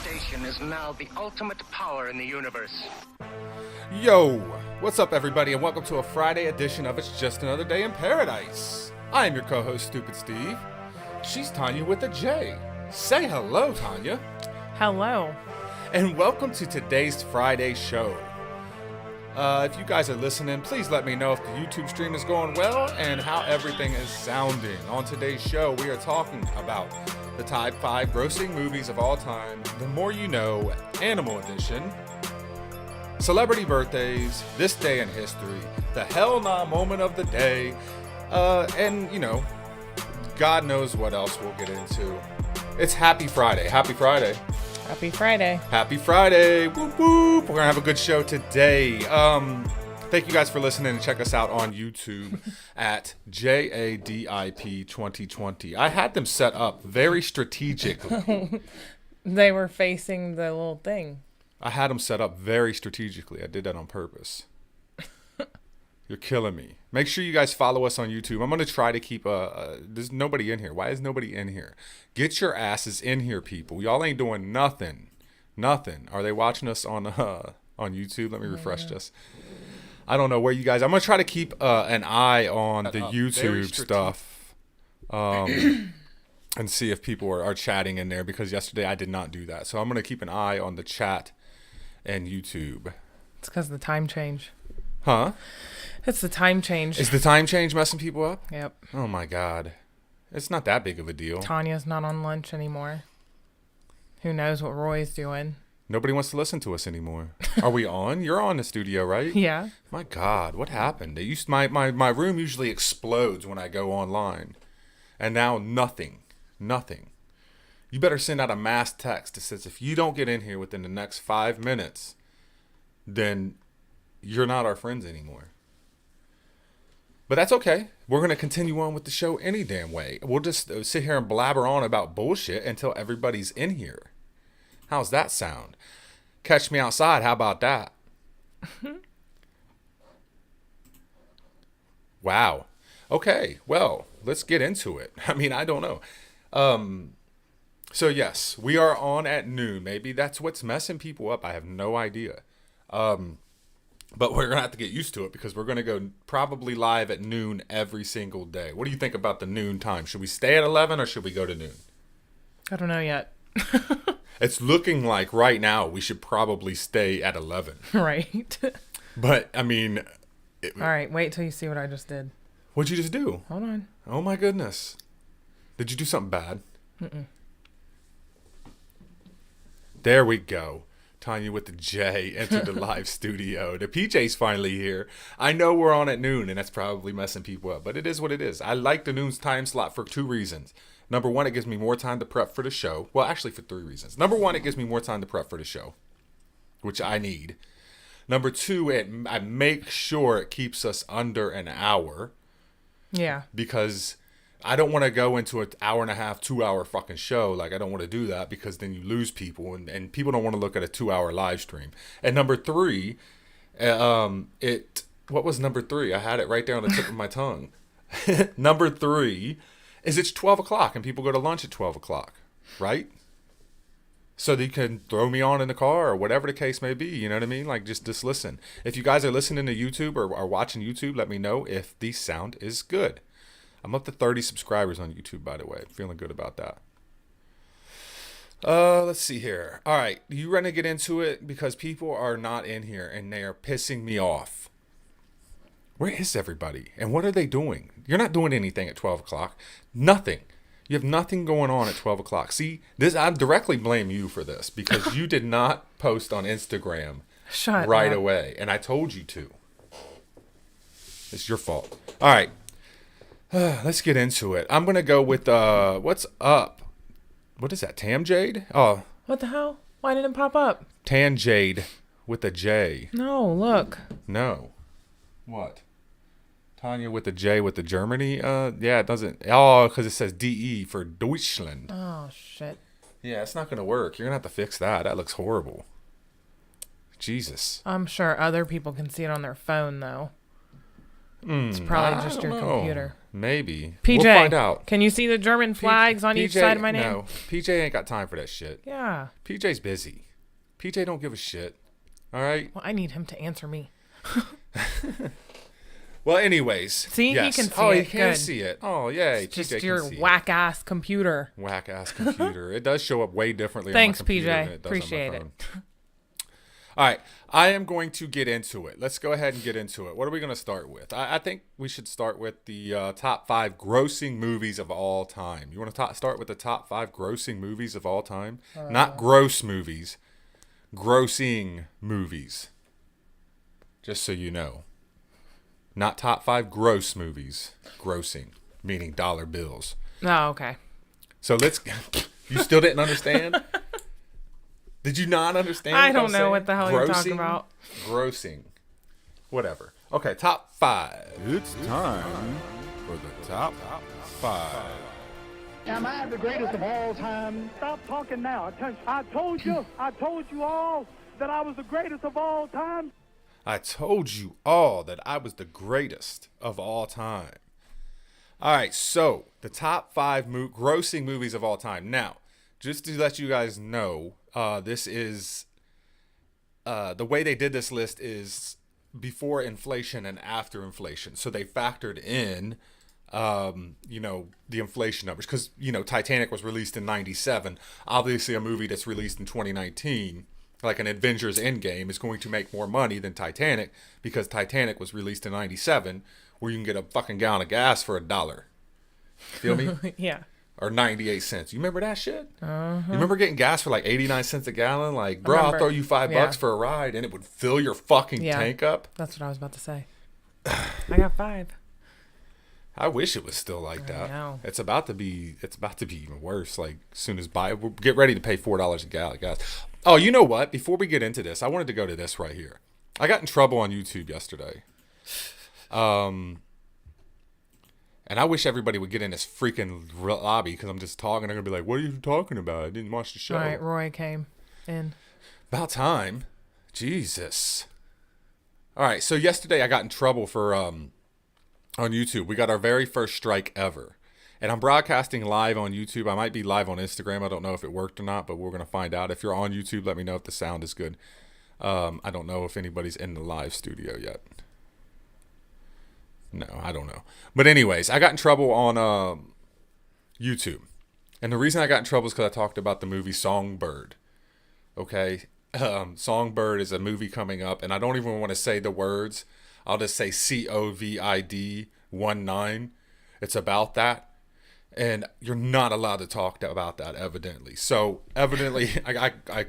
Teleportation is now the ultimate power in the universe. Yo, what's up everybody and welcome to a Friday edition of It's Just Another Day in Paradise. I am your co-host Stupid Steve. She's Tanya with a J. Say hello, Tanya. Hello. And welcome to today's Friday show. If you guys are listening, please let me know if the YouTube stream is going well and how everything is sounding. On today's show, we are talking about the top 5 grossing movies of all time, The More You Know, Animal Edition, celebrity birthdays, this day in history, the hell nah moment of the day, and, you know, God knows what else we'll get into. It's Happy Friday. Happy Friday. Happy Friday. Happy Friday. Whoop, whoop. We're going to have a good show today. Thank you guys for listening and check us out on YouTube at JADIP 2020. I had them set up very strategically. They were facing the little thing. I had them set up very strategically. I did that on purpose. You're killing me. Make sure you guys follow us on YouTube. I'm going to try to keep there's nobody in here. Why is nobody in here? Get your asses in here, people. Y'all ain't doing nothing. Nothing. Are they watching us on YouTube? Let me refresh this. I don't know where you guys... I'm going to try to keep an eye on the YouTube stuff. And see if people are chatting in there, because yesterday I did not do that. So I'm going to keep an eye on the chat and YouTube. It's because of the time change. Huh? It's the time change. Is the time change messing people up? Yep. Oh my God. It's not that big of a deal. Tanya's not on lunch anymore. Who knows what Roy's doing? Nobody wants to listen to us anymore. Are we on? You're on the studio, right? Yeah. My God, what happened? My room usually explodes when I go online. And now nothing. Nothing. You better send out a mass text that says if you don't get in here within the next 5 minutes, then you're not our friends anymore. But that's okay. We're going to continue on with the show any damn way. We'll just sit here and blabber on about bullshit until everybody's in here. How's that sound? Catch me outside. How about that? Wow. Okay. Well, let's get into it. I mean, I don't know. So yes, we are on at noon. Maybe that's what's messing people up. I have no idea. But we're going to have to get used to it, because we're going to go probably live at noon every single day. What do you think about the noon time? Should we stay at 11 or should we go to noon? I don't know yet. It's looking like right now we should probably stay at 11. Right. But, I mean... All right, wait till you see what I just did. What'd you just do? Hold on. Oh, my goodness. Did you do something bad? Mm-mm. There we go. Tanya with the J entered the live studio. The PJ's finally here. I know we're on at noon, and that's probably messing people up, but it is what it is. I like the noon's time slot for 2 reasons. Number 1, it gives me more time to prep for the show. Well, actually for 3 reasons. Number 1, it gives me more time to prep for the show, which I need. Number 2, I make sure it keeps us under an hour. Yeah. Because I don't want to go into an hour and a half, 2 hour fucking show. Like, I don't want to do that, because then you lose people, and people don't want to look at a 2 hour live stream. And number 3, what was number 3? I had it right there on the tip of my tongue. Number 3 is it's 12 o'clock and people go to lunch at 12 o'clock, right? So they can throw me on in the car or whatever the case may be. You know what I mean? Like, just listen. If you guys are listening to YouTube or are watching YouTube, let me know if the sound is good. I'm up to 30 subscribers on YouTube, by the way. Feeling good about that. Let's see here. All right. You ready to get into it? Because people are not in here and they are pissing me off. Where is everybody? And what are they doing? You're not doing anything at 12 o'clock. Nothing. You have nothing going on at 12 o'clock. See, I directly blame you for this, because you did not post on Instagram right away. And I told you to. It's your fault. All right. Let's get into it. I'm going to go with, what's up? What is that, Tam Jade? Oh. What the hell? Why didn't it pop up? Tan Jade with a J. No, look. No. What? Tanya with a J with the Germany? Yeah, it doesn't. Oh, because it says DE for Deutschland. Oh, shit. Yeah, it's not going to work. You're going to have to fix that. That looks horrible. Jesus. I'm sure other people can see it on their phone, though. It's probably just your computer. Maybe. PJ, we'll find out. Can you see the German flags on each side of my name? No, PJ ain't got time for that shit. Yeah. PJ's busy. PJ don't give a shit. All right? Well, I need him to answer me. Well, anyways. See, yes. he can see Oh, it. he can Good. see it. Oh, yay. It's just PJ your can see whack-ass computer. it. Whack-ass computer. It does show up way differently Thanks, on my computer PJ. than it does Appreciate on my it. phone. All right. I am going to get into it. Let's go ahead and get into it. What are we going to start with? I think we should start with the top 5 grossing movies of all time. You want to start with the top 5 grossing movies of all time? Not gross movies. Grossing movies. Just so you know. Not top 5 gross movies. Grossing. Meaning dollar bills. Oh, okay. So let's... You still didn't understand? Did you not understand? I what don't I'm know saying? what the hell you're talking about. Grossing. Whatever. Okay, top 5. It's time for the top 5. Am I the greatest of all time? Stop talking now. I told you all that I was the greatest of all time. I told you all that I was the greatest of all time. All right, so the top 5 grossing movies of all time. Now, just to let you guys know, this is the way they did this list is before inflation and after inflation. So they factored in, the inflation numbers because, Titanic was released in 97. Obviously, a movie that's released in 2019, like an Avengers Endgame, is going to make more money than Titanic because Titanic was released in 97, where you can get a fucking gallon of gas for $1. Feel me? Yeah. Or 98 cents. You remember that shit? You remember getting gas for like 89 cents a gallon? Like, bro, I'll throw you $5 for a ride and it would fill your fucking tank up. That's what I was about to say. I got 5. I wish it was still like that. know. It's about to be even worse. Like, as soon as we'll get ready to pay $4 a gallon of gas. Oh, you know what? Before we get into this, I wanted to go to this right here. I got in trouble on YouTube yesterday. And I wish everybody would get in this freaking lobby because I'm just talking. They're going to be like, what are you talking about? I didn't watch the show. All right, Roy came in. About time. Jesus. All right, so yesterday I got in trouble for on YouTube. We got our very first strike ever. And I'm broadcasting live on YouTube. I might be live on Instagram. I don't know if it worked or not, but we're going to find out. If you're on YouTube, let me know if the sound is good. I don't know if anybody's in the live studio yet. No, I don't know. But anyways, I got in trouble on YouTube. And the reason I got in trouble is because I talked about the movie Songbird. Okay? Songbird is a movie coming up, and I don't even want to say the words. I'll just say COVID-19. It's about that. And you're not allowed to talk about that, evidently. So, evidently, I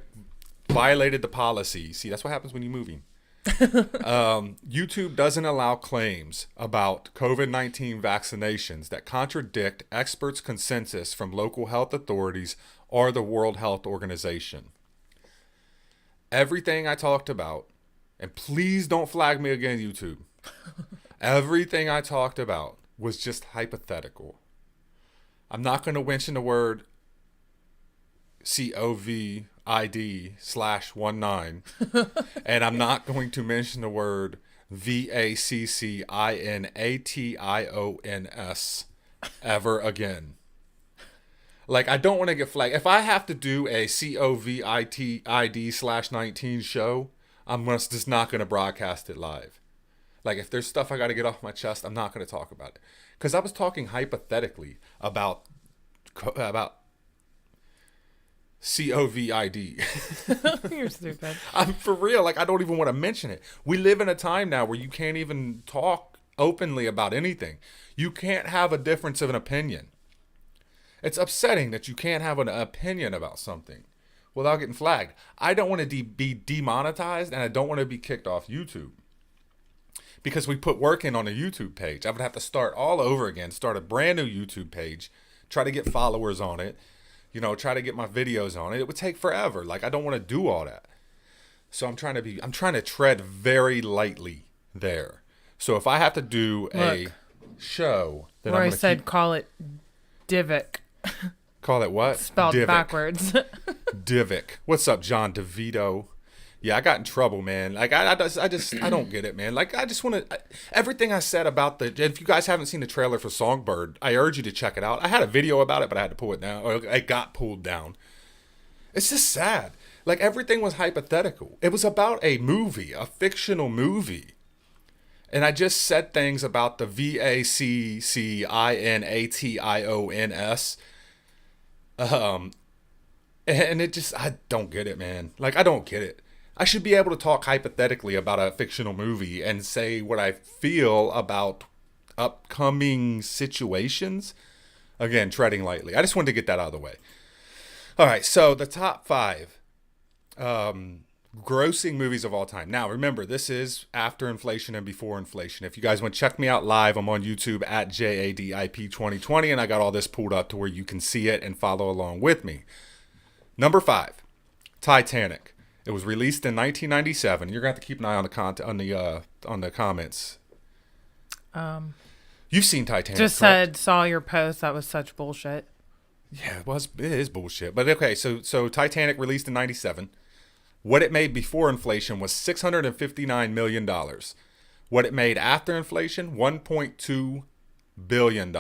violated the policy. See, that's what happens when you're moving. YouTube doesn't allow claims about COVID-19 vaccinations that contradict experts' consensus from local health authorities or the World Health Organization. Everything I talked about, and please don't flag me again, YouTube. Everything I talked about was just hypothetical. I'm not going to mention the word COVID/19, and I'm not going to mention the word VACCINATIONS ever again. Like, I don't want to get flagged. If I have to do a COVID/19 show, I'm just not going to broadcast it live. Like, if there's stuff I got to get off my chest, I'm not going to talk about it. Because I was talking hypothetically about COVID. You're stupid. I'm for real. Like, I don't even want to mention it. We live in a time now where you can't even talk openly about anything. You can't have a difference of an opinion. It's upsetting that you can't have an opinion about something without getting flagged. I don't want to be demonetized, and I don't want to be kicked off YouTube. Because we put work in on a YouTube page. I would have to start all over again, start a brand new YouTube page, try to get followers on it, try to get my videos on it. It would take forever. Like, I don't want to do all that. So I'm trying to tread very lightly there. So if I have to do a show, then Roy I'm going said call it Divic. Call it what? Spelled Divic. backwards. Divic. What's up, John DeVito? Yeah, I got in trouble, man. Like I don't get it, man. Like I just want to everything I said about the. If you guys haven't seen the trailer for Songbird, I urge you to check it out. I had a video about it, but I had to pull it down, or it got pulled down. It's just sad. Like everything was hypothetical. It was about a movie, a fictional movie, and I just said things about the VACCINATIONS. And it just, I don't get it, man. Like I don't get it. I should be able to talk hypothetically about a fictional movie and say what I feel about upcoming situations. Again, treading lightly. I just wanted to get that out of the way. All right, so the top 5 grossing movies of all time. Now, remember, this is after inflation and before inflation. If you guys want to check me out live, I'm on YouTube at JADIP2020, and I got all this pulled up to where you can see it and follow along with me. Number 5, Titanic. It was released in 1997. You're gonna have to keep an eye on the comments. You've seen Titanic. Just correct? saw your post. That was such bullshit. Yeah, it is bullshit. But okay, so Titanic released in 97. What it made before inflation was $659 million. What it made after inflation, $1.2 billion.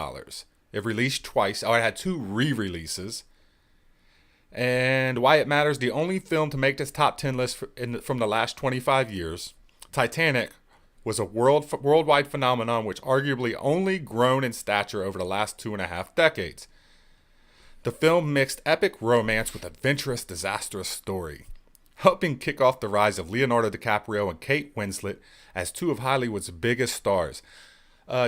It released twice. Oh, it had 2 re-releases. And why it matters, the only film to make this top 10 list from the last 25 years, Titanic was a worldwide phenomenon which arguably only grown in stature over the last 2.5 decades. The film mixed epic romance with adventurous, disastrous story, helping kick off the rise of Leonardo DiCaprio and Kate Winslet as 2 of Hollywood's biggest stars.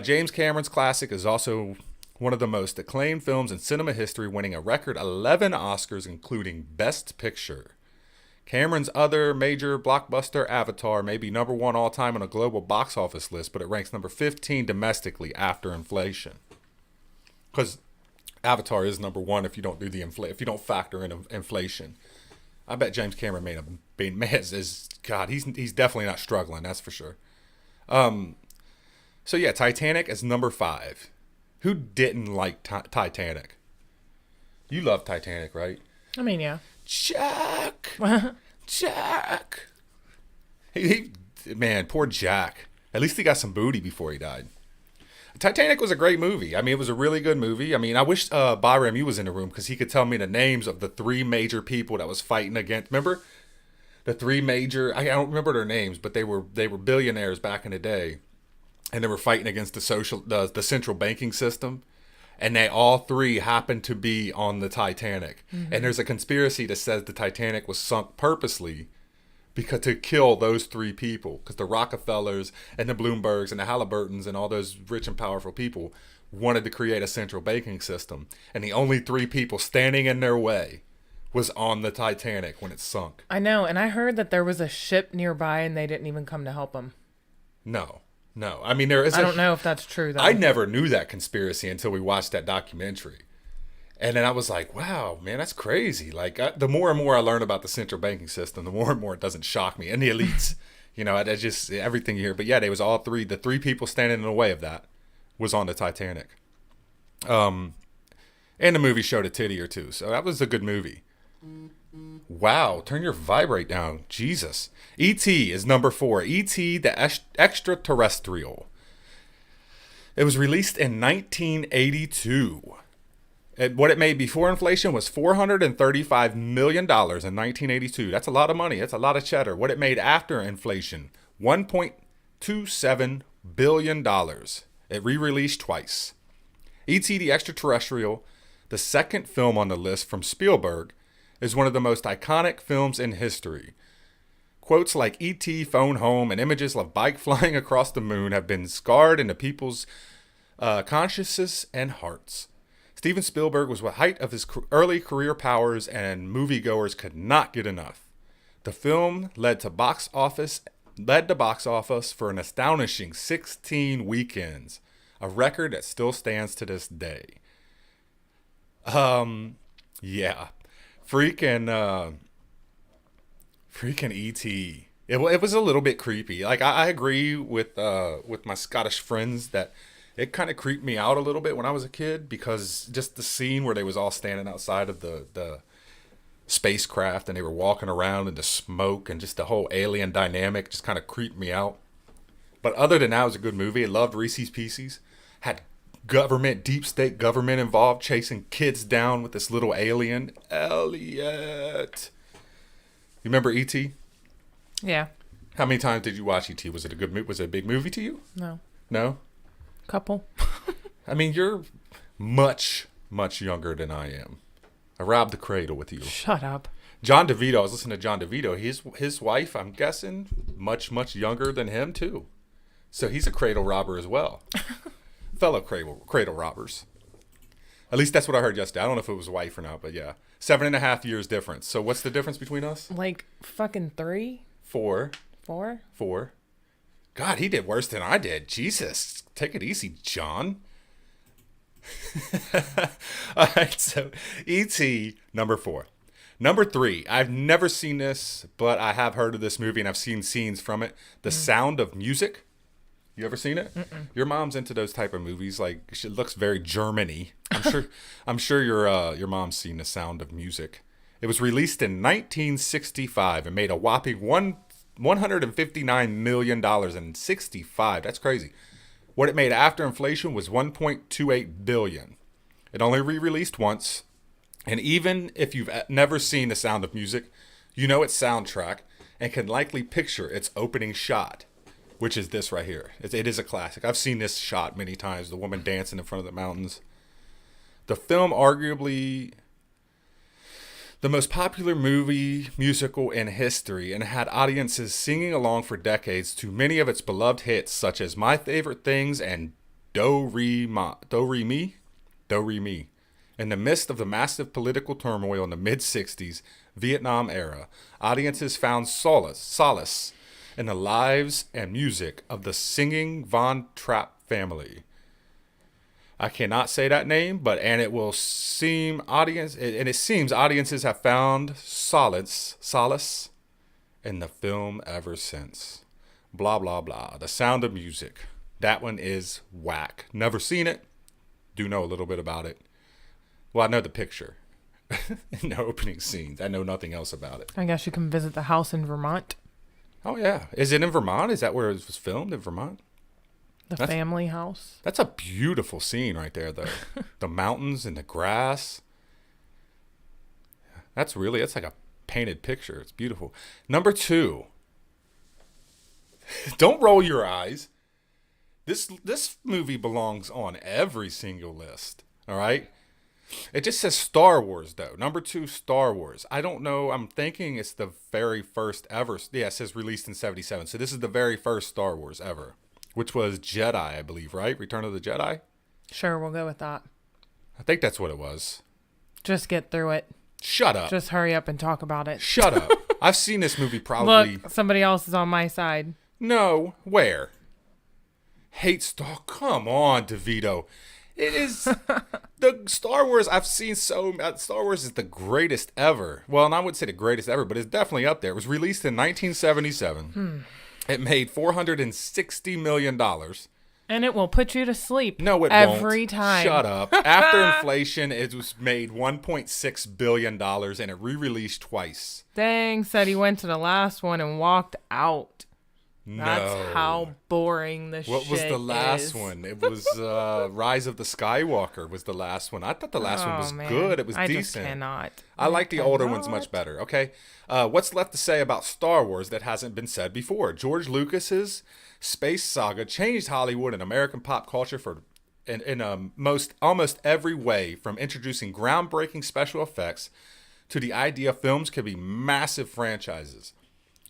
James Cameron's classic is also one of the most acclaimed films in cinema history, winning a record 11 Oscars, including Best Picture. Cameron's other major blockbuster, Avatar, may be number 1 all time on a global box office list, but it ranks number 15 domestically after inflation. Because Avatar is number 1 if you don't do if you don't factor in inflation. I bet James Cameron he's definitely not struggling, that's for sure. So yeah, Titanic is number 5. Who didn't like Titanic? You love Titanic, right? I mean, yeah. Jack! Jack! Man, poor Jack. At least he got some booty before he died. Titanic was a great movie. I mean, it was a really good movie. I mean, I wish Byram, you was in the room because he could tell me the names of the 3 major people that was fighting against. Remember? The 3 major, I don't remember their names, but they were billionaires back in the day. And they were fighting against the central banking system. And they all 3 happened to be on the Titanic. Mm-hmm. And there's a conspiracy that says the Titanic was sunk purposely to kill those 3 people. Because the Rockefellers and the Bloombergs and the Halliburtons and all those rich and powerful people wanted to create a central banking system. And the only 3 people standing in their way was on the Titanic when it sunk. I know. And I heard that there was a ship nearby and they didn't even come to help them. No. I mean, there is. I don't know if that's true, though. I never knew that conspiracy until we watched that documentary. And then I was like, wow, man, that's crazy. Like, the more and more I learn about the central banking system, the more and more it doesn't shock me. And the elites, I just, everything you hear. But yeah, they was all 3. The 3 people standing in the way of that was on the Titanic. And the movie showed a titty or 2. So that was a good movie. Wow, turn your vibrate down. Jesus. E.T. is number 4. E.T. the Extraterrestrial. It was released in 1982. What it made before inflation was $435 million in 1982. That's a lot of money. That's a lot of cheddar. What it made after inflation, $1.27 billion. It re-released twice. E.T. the Extraterrestrial, the second film on the list from Spielberg, is one of the most iconic films in history. Quotes like E.T. phone home and images of bike flying across the moon have been scarred into people's consciousness and hearts. Steven Spielberg was at the height of his early career powers, and moviegoers could not get enough. The film led the box office for an astonishing 16 weekends, a record that still stands to this day. Yeah. Freaking E.T. It was a little bit creepy. Like I agree with my Scottish friends that it kind of creeped me out a little bit when I was a kid, because just the scene where they was all standing outside of the spacecraft, and they were walking around in the smoke, and just the whole alien dynamic just kind of creeped me out. But other than that, it was a good movie. I loved Reese's Pieces. Had government, deep state government involved, chasing kids down with this little alien. Elliot. You remember E.T.? Yeah. How many times did you watch E.T.? Was it a big movie to you? No. No? Couple. I mean, you're much, much younger than I am. I robbed the cradle with you. Shut up. John DeVito, I was listening to John DeVito. His wife, I'm guessing, much, much younger than him, too. So he's a cradle robber as well. Fellow cradle robbers. At least that's what I heard yesterday. I don't know if it was wife or not, but yeah. 7.5 years difference. So what's the difference between us? Like fucking 3? 4. 4? 4. God, he did worse than I did. Jesus. Take it easy, John. All right, so E.T. number 4. Number 3, I've never seen this, but I have heard of this movie and I've seen scenes from it. The Sound of Music. You ever seen it? Mm-mm. Your mom's into those type of movies. Like, she looks very Germany. I'm sure your mom's seen The Sound of Music. It was released in 1965 and made a whopping $159 million in 65. That's crazy. What it made after inflation was $1.28 billion. It only re-released once. And even if you've never seen The Sound of Music, you know its soundtrack and can likely picture its opening shot, which is this right here. It is a classic. I've seen this shot many times, the woman dancing in front of the mountains. The film, arguably the most popular musical in history, and had audiences singing along for decades to many of its beloved hits, such as My Favorite Things and Do Re Mi. In the midst of the massive political turmoil in the mid-'60s Vietnam era, audiences found solace in the lives and music of the singing Von Trapp family. I cannot say that name, it seems audiences have found solace in the film ever since. Blah, blah, blah. The Sound of Music. That one is whack. Never seen it. Do know a little bit about it. Well, I know the picture. In the opening scenes. I know nothing else about it. I guess you can visit the house in Vermont. Oh, yeah. Is it in Vermont? Is that where it was filmed, in Vermont? The family house. That's a beautiful scene right there, though. The mountains and the grass. That's like a painted picture. It's beautiful. Number 2. Don't roll your eyes. This movie belongs on every single list. All right? It just says Star Wars, though. Number 2, Star Wars. I don't know. I'm thinking it's the very first ever. Yeah, it says released in 1977. So this is the very first Star Wars ever, which was Jedi, I believe, right? Return of the Jedi? Sure, we'll go with that. I think that's what it was. Just get through it. Shut up. Just hurry up and talk about it. Shut up. I've seen this movie probably. Look, somebody else is on my side. No, where? Hate Star. Come on, DeVito. It is the Star Wars I've seen Star Wars is the greatest ever. Well, and I wouldn't say the greatest ever, but it's definitely up there. It was released in 1977. It made $460 million. And it will put you to sleep. No, it every won't. time. Shut up. After inflation, it was made $1.6 billion, and it re-released twice. Dang, said he went to the last one and walked out. No. That's how boring the shit is. What was the last one? It was Rise of the Skywalker was the last one. I thought the last one was good. It was decent. Just cannot. I like the older ones much better. Okay. What's left to say about Star Wars that hasn't been said before? George Lucas's space saga changed Hollywood and American pop culture in almost every way, from introducing groundbreaking special effects to the idea films could be massive franchises,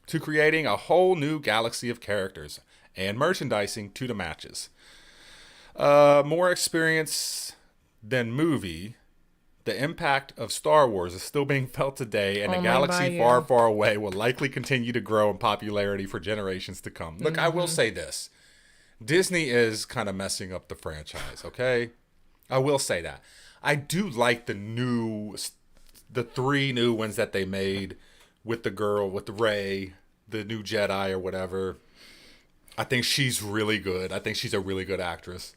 to creating a whole new galaxy of characters and merchandising to the matches. More experience than movie, the impact of Star Wars is still being felt today, and a galaxy far, far away will likely continue to grow in popularity for generations to come. Look, I will say this. Disney is kind of messing up the franchise, okay? I will say that. I do like the 3 new ones that they made with the girl, with Rey, the new Jedi or whatever. I think she's really good. I think she's a really good actress.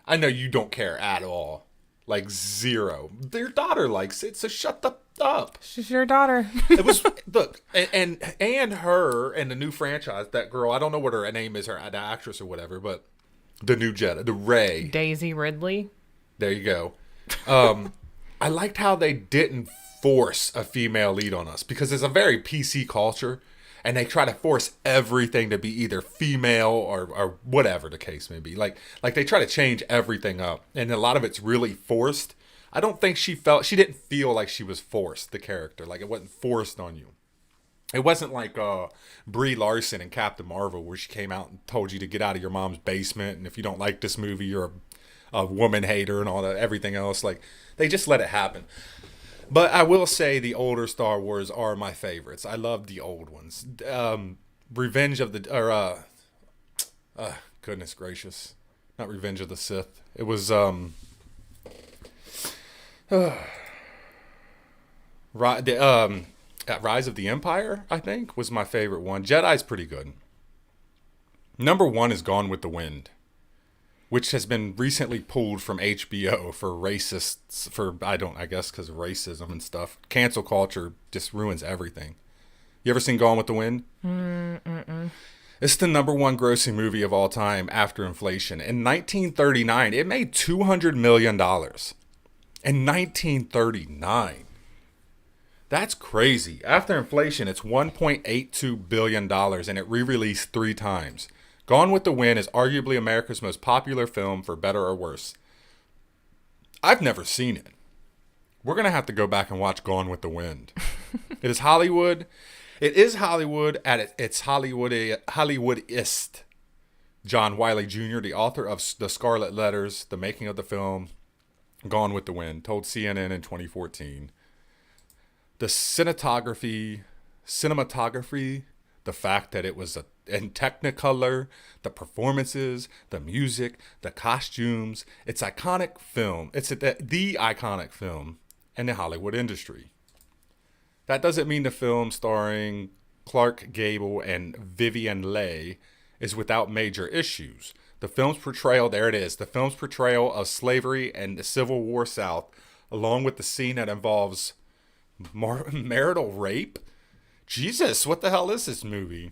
I know you don't care at all. Like, zero. Your daughter likes it, so shut the up. She's your daughter. It was look, and her and the new franchise, that girl, I don't know what her name is, the actress or whatever, but the new Jedi, the Rey. Daisy Ridley. There you go. I liked how they didn't force a female lead on us, because it's a very PC culture, and they try to force everything to be either female or whatever the case may be. Like they try to change everything up, and a lot of it's really forced. I don't think she didn't feel like she was forced, the character. Like, it wasn't forced on you. It wasn't like Brie Larson in Captain Marvel, where she came out and told you to get out of your mom's basement, and if you don't like this movie, you're a woman hater and all that, everything else. Like, they just let it happen. But I will say the older Star Wars are my favorites. I love the old ones. Revenge of the, goodness gracious, not Revenge of the Sith. It was Rise of the Empire, I think, was my favorite one. Jedi's pretty good. Number 1 is Gone with the Wind, which has been recently pulled from HBO for racists, I guess because of racism and stuff. Cancel culture just ruins everything. You ever seen Gone with the Wind? Mm-mm. It's the number 1 grossing movie of all time after inflation. In 1939, it made $200 million. In 1939. That's crazy. After inflation, it's $1.82 billion, and it re-released 3 times. Gone with the Wind is arguably America's most popular film, for better or worse. I've never seen it. We're going to have to go back and watch Gone with the Wind. It is Hollywood. It is Hollywood at its Hollywoodist. John Wiley Jr., the author of The Scarlet Letters, the making of the film Gone with the Wind, told CNN in 2014. The cinematography, the fact that it was in Technicolor, the performances, the music, the costumes, it's iconic film. It's the iconic film in the Hollywood industry. That doesn't mean the film starring Clark Gable and Vivien Leigh is without major issues. The film's portrayal, there it is, the film's portrayal of slavery and the Civil War South, along with the scene that involves marital rape. Jesus, what the hell is this movie?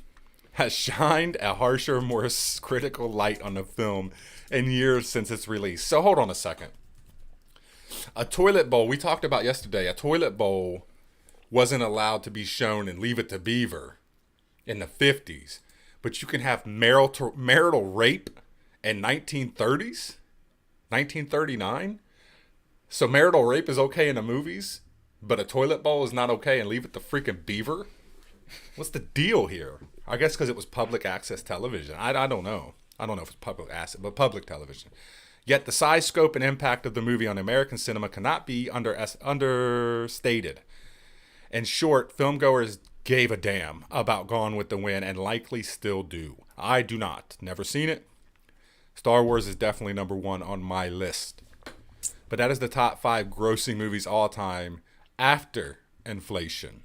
Has shined a harsher, more critical light on the film in years since its release. So hold on a second. A toilet bowl, we talked about yesterday, a toilet bowl wasn't allowed to be shown in Leave It to Beaver in the 50s. But you can have marital rape in 1930s? 1939? So marital rape is okay in the movies, but a toilet bowl is not okay and Leave It to freaking Beaver? What's the deal here? I guess because it was public access television. I don't know. I don't know if it's public access, but public television. Yet the size, scope, and impact of the movie on American cinema cannot be understated. In short, filmgoers gave a damn about Gone with the Wind and likely still do. I do not. Never seen it. Star Wars is definitely number 1 on my list. But that is the top 5 grossing movies all time after inflation.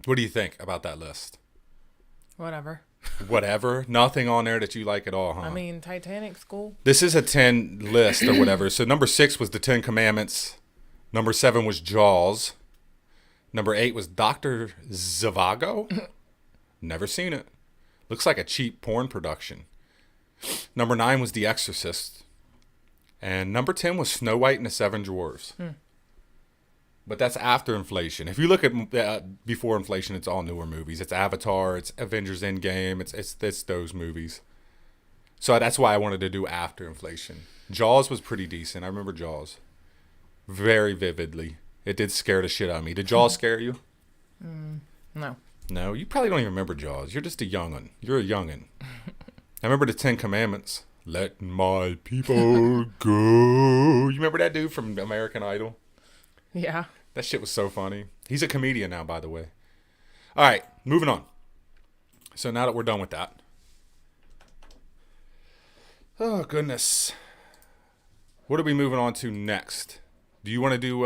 What do you think about that list? Whatever. Whatever? Nothing on there that you like at all, huh? I mean, Titanic's cool. This is a 10 list or whatever. So number 6 was The 10 Commandments. Number 7 was Jaws. Number 8 was Dr. Zhivago. Never seen it. Looks like a cheap porn production. Number 9 was The Exorcist. And number 10 was Snow White and the Seven Dwarfs. But that's after inflation. If you look at before inflation, it's all newer movies. It's Avatar, it's Avengers Endgame, it's those movies. So that's why I wanted to do after inflation. Jaws was pretty decent. I remember Jaws very vividly. It did scare the shit out of me. Did Jaws scare you? No. No, you probably don't even remember Jaws. You're just a young'un. You're a young'un. I remember the 10 Commandments. Let my people go. You remember that dude from American Idol? Yeah. That shit was so funny. He's a comedian now, by the way. All right, moving on. So now that we're done with that. Oh, goodness. What are we moving on to next? Do you want to do,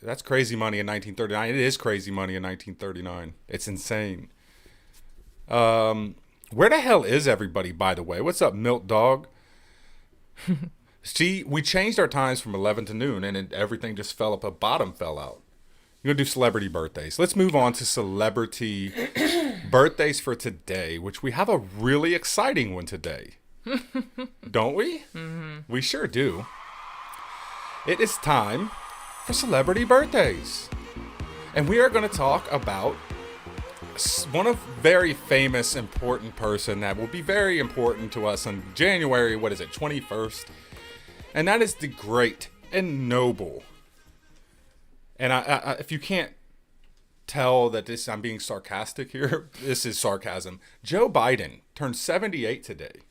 that's Crazy Money in 1939. It is Crazy Money in 1939. It's insane. Where the hell is everybody, by the way? What's up, Milt Dog? See, we changed our times from 11 to noon, and everything just fell up. A bottom fell out. You're going to do celebrity birthdays. Let's move on to celebrity birthdays for today, which we have a really exciting one today. Don't we? Mm-hmm. We sure do. It is time for celebrity birthdays. And we are going to talk about one of very famous, important person that will be very important to us on January, 21st? And that is the great and noble. And I if you can't tell that I'm being sarcastic here, this is sarcasm. Joe Biden turned 78 today.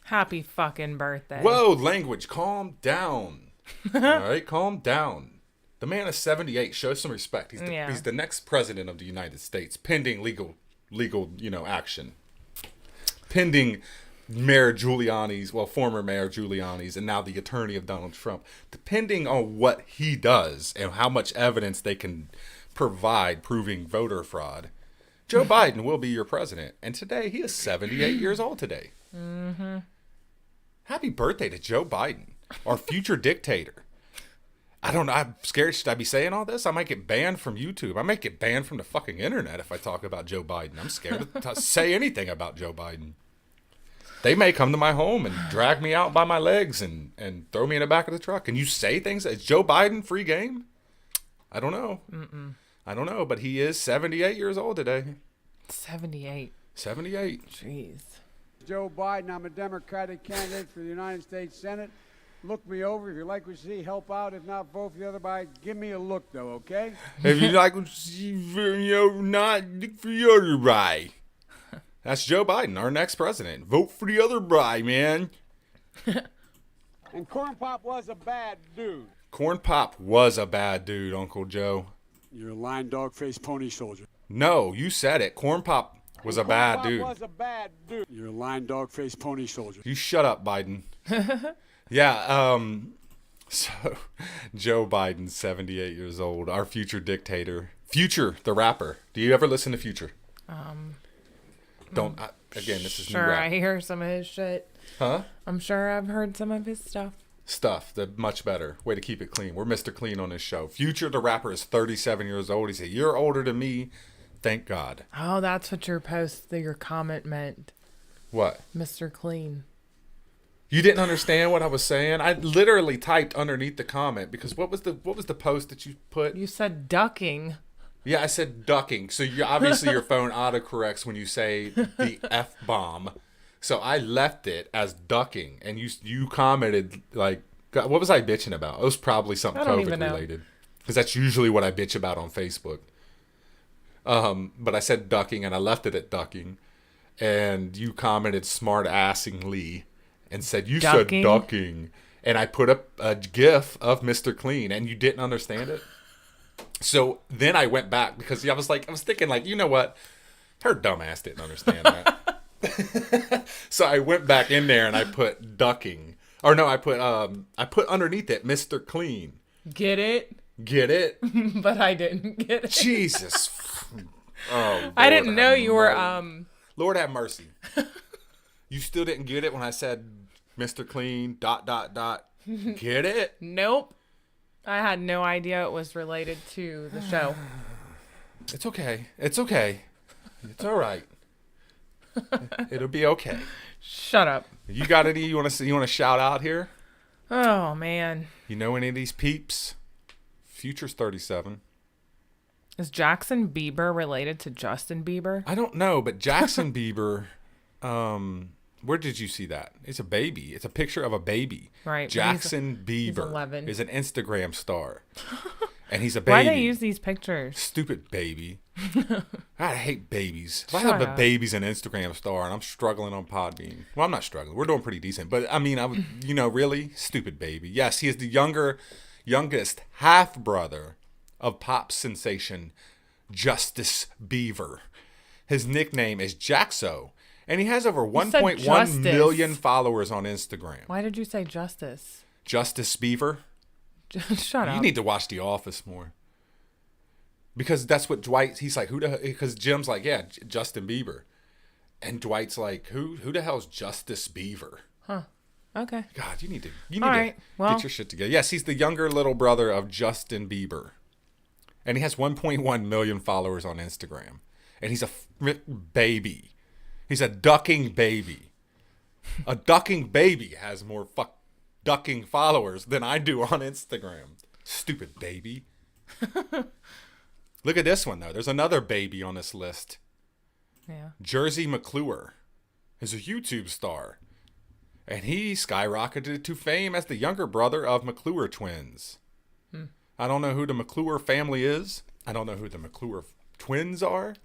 Happy fucking birthday. Whoa, language, calm down. All right, calm down. The man is 78. Show some respect. He's the next president of the United States, pending legal, action. Pending former Mayor Giuliani's, and now the attorney of Donald Trump. Depending on what he does and how much evidence they can provide proving voter fraud, Joe Biden will be your president. And today, he is 78 years old today. Mm-hmm. Happy birthday to Joe Biden, our future dictator. I don't know. I'm scared. Should I be saying all this? I might get banned from YouTube. I might get banned from the fucking internet if I talk about Joe Biden. I'm scared to say anything about Joe Biden. They may come to my home and drag me out by my legs and throw me in the back of the truck. And you say things. Is Joe Biden free game? I don't know. I don't know. But he is 78 years old today. 78. 78. Jeez. Joe Biden. I'm a Democratic candidate for the United States Senate. Look me over. If you like what you see, help out. If not, vote for the other guy. Give me a look, though, okay? If you like what you see, not look for the other guy. That's Joe Biden, our next president. Vote for the other guy, man. And Corn Pop was a bad dude. Corn Pop was a bad dude, Uncle Joe. You're a lying dog-faced pony soldier. No, you said it. Corn Pop was a bad dude. Corn Pop was a bad dude. You're a lying dog-faced pony soldier. You shut up, Biden. Yeah, so Joe Biden, 78 years old, our future dictator. Future, the rapper. Do you ever listen to Future? This is new rap. Sure, I hear some of his shit. Huh? I'm sure I've heard some of his stuff. Much better. Way to keep it clean. We're Mr. Clean on this show. Future, the rapper, is 37 years old. He said, "You're older than me. Thank God." Oh, that's what your comment meant. What? Mr. Clean. You didn't understand what I was saying? I literally typed underneath the comment because what was the post that you put? You said ducking. Yeah, I said ducking. So obviously your phone autocorrects when you say the F-bomb. So I left it as ducking, and you commented like, God, what was I bitching about? It was probably something COVID related, because that's usually what I bitch about on Facebook. But I said ducking, and I left it at ducking, and you commented smart-assingly and said you said ducking, and I put up a GIF of Mr. Clean, and you didn't understand it. So then I went back because I was thinking like, you know what? Her dumbass didn't understand that. So I went back in there and I put ducking. Or no, I put underneath it Mr. Clean. Get it? Get it? But I didn't get it. Jesus. Oh, Lord, I didn't know you were Lord have mercy. You still didn't get it when I said Mr. Clean ... Get it? Nope. I had no idea it was related to the show. It's okay. It's okay. It's all right. It'll be okay. Shut up. You got any you want to shout out here? Oh man. You know any of these peeps? Future's 37. Is Jackson Bieber related to Justin Bieber? I don't know, but Jackson Bieber, where did you see that? It's a baby. It's a picture of a baby. Right. Jackson he's Bieber 11. is an Instagram star. And he's a baby. Why do they use these pictures? Stupid baby. I hate babies. If I Shut have a up. baby's an Instagram star and I'm struggling on Podbean. Well, I'm not struggling. We're doing pretty decent. But I mean, I would, really stupid baby. Yes, he is the youngest half brother of pop sensation Justice Beaver. His nickname is Jaxo, and he has over 1.1 million followers on Instagram. Why did you say Justice? Justice Beaver? Shut up. You need to watch The Office more. Because that's what Dwight, he's like, because Jim's like, yeah, Justin Bieber. And Dwight's like, who the hell's Justice Beaver? Huh. Okay. God, you need to right. get your shit together. Yes, he's the younger little brother of Justin Bieber. And he has 1.1 million followers on Instagram. And he's a baby. He's a ducking baby. A ducking baby has more ducking followers than I do on Instagram. Stupid baby. Look at this one, though. There's another baby on this list. Yeah. Jersey McClure is a YouTube star. And he skyrocketed to fame as the younger brother of McClure twins. I don't know who the McClure family is. I don't know who the McClure twins are.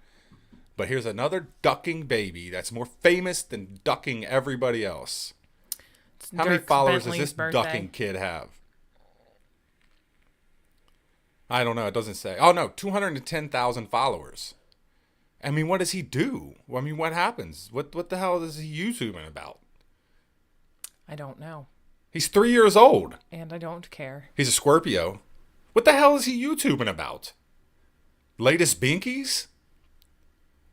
But here's another ducking baby that's more famous than ducking everybody else. How many followers does this ducking kid have? I don't know. It doesn't say. Oh, no. 210,000 followers. I mean, what does he do? I mean, what happens? What the hell is he YouTubing about? I don't know. He's 3 years old. And I don't care. He's a Scorpio. What the hell is he YouTubing about? Latest binkies?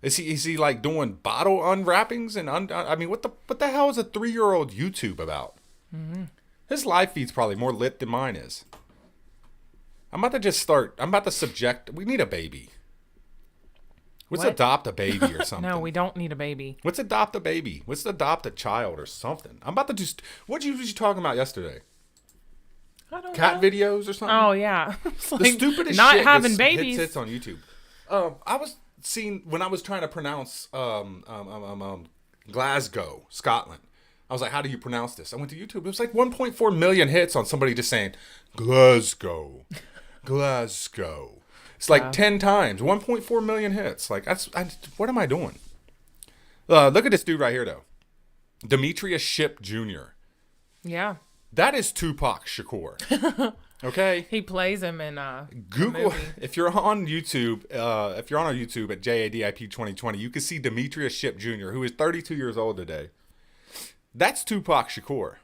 Is he like doing bottle unwrappings and I mean, what the hell is a 3-year-old YouTube about? Mm-hmm. His live feed's probably more lit than mine is. I'm about to subject. We need a baby. Let's adopt a baby or something. No, we don't need a baby. Let's adopt a baby. Let's adopt a child or something. I'm about to just. What was you talking about yesterday? I don't Cat know. videos or something? Oh yeah, it's The like stupidest not shit having gets babies. hits on YouTube. I was seeing when I was trying to pronounce Glasgow, Scotland. I was like, how do you pronounce this? I went to YouTube. It was like 1.4 million hits on somebody just saying Glasgow, Glasgow. It's like 10 times, 1.4 million hits. Like what am I doing? Look at this dude right here though, Demetrius Shipp Jr. Yeah. That is Tupac Shakur. Okay. He plays him in Google if you're on YouTube. If you're on our YouTube at JADIP 2020, you can see Demetrius Shipp Jr., who is 32 years old today. That's Tupac Shakur.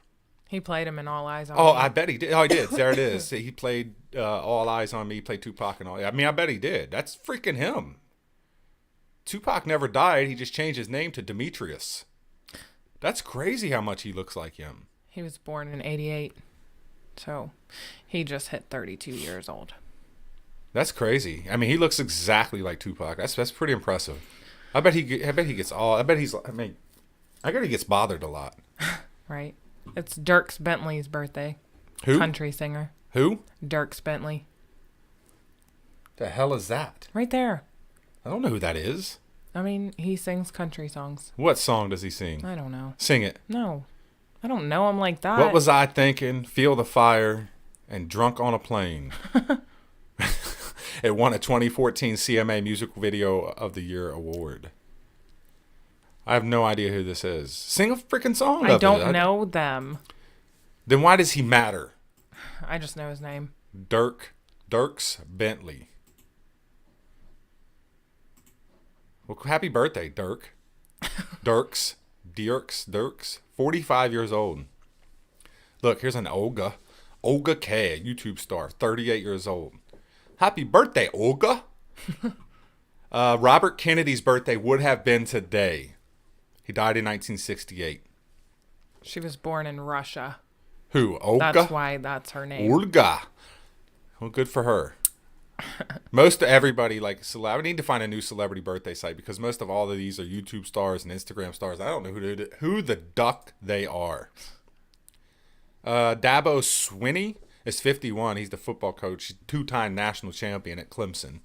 He played him in All Eyes on Me. Oh, I bet he did. Oh, he did. There it is. He played All Eyes on Me. He played Tupac and all. I mean, I bet he did. That's freaking him. Tupac never died. He just changed his name to Demetrius. That's crazy how much he looks like him. He was born in 88. So he just hit 32 years old. That's crazy. I mean, he looks exactly like Tupac. That's pretty impressive. I bet he gets all. I bet he gets bothered a lot. Right. It's Dierks Bentley's birthday. Who? Country singer. Who? Dierks Bentley. The hell is that? Right there. I don't know who that is. I mean, he sings country songs. What song does he sing? I don't know. Sing it. No. I don't know him like that. What was I thinking? Feel the fire and drunk on a plane. It won a 2014 CMA Music Video of the Year award. I have no idea who this is. Sing a freaking song. I don't know them. Then why does he matter? I just know his name. Dierks Bentley. Well, happy birthday, Dirk. Dierks. 45 years old. Look, here's an Olga. Olga K, a YouTube star, 38 years old. Happy birthday, Olga. Robert Kennedy's birthday would have been today. He died in 1968. She was born in Russia. Who, Olga? That's why that's her name. Olga. Well, good for her. Most of everybody, like, I need to find a new celebrity birthday site because most of all of these are YouTube stars and Instagram stars. I don't know who the duck they are. Dabo Swinney is 51. He's the football coach, two-time national champion at Clemson.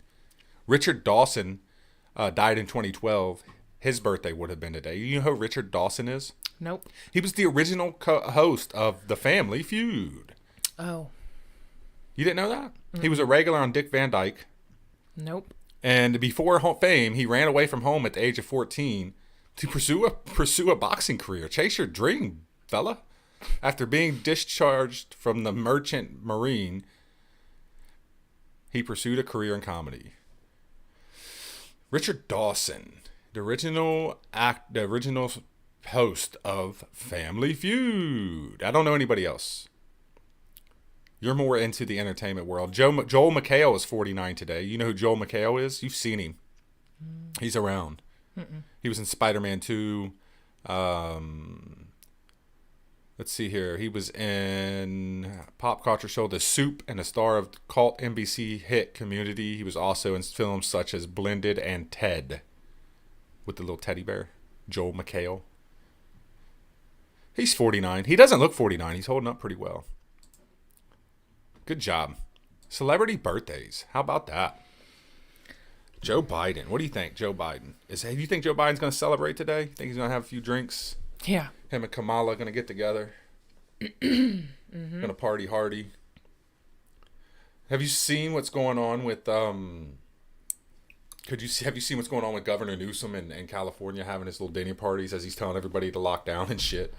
Richard Dawson died in 2012. His birthday would have been today. You know who Richard Dawson is? Nope. He was the original host of The Family Feud. Oh. You didn't know that? Mm-hmm. He was a regular on Dick Van Dyke. Nope. And before fame, he ran away from home at the age of 14 to pursue a boxing career. Chase your dream, fella. After being discharged from the Merchant Marine, he pursued a career in comedy. Richard Dawson, the original host of Family Feud. I don't know anybody else. You're more into the entertainment world. Joel McHale is 49 today. You know who Joel McHale is? You've seen him. He's around. He was in Spider-Man 2. Let's see here. He was in pop culture show The Soup and a star of cult NBC hit Community. He was also in films such as Blended and Ted with the little teddy bear, Joel McHale. He's 49. He doesn't look 49. He's holding up pretty well. Good job. Celebrity birthdays. How about that? Joe Biden. What do you think, Joe Biden? You think Joe Biden's going to celebrate today? Think he's going to have a few drinks? Yeah. Him and Kamala going to get together. Going to party hardy. Have you seen what's going on with have you seen what's going on with Governor Newsom in California having his little dinner parties as he's telling everybody to lock down and shit?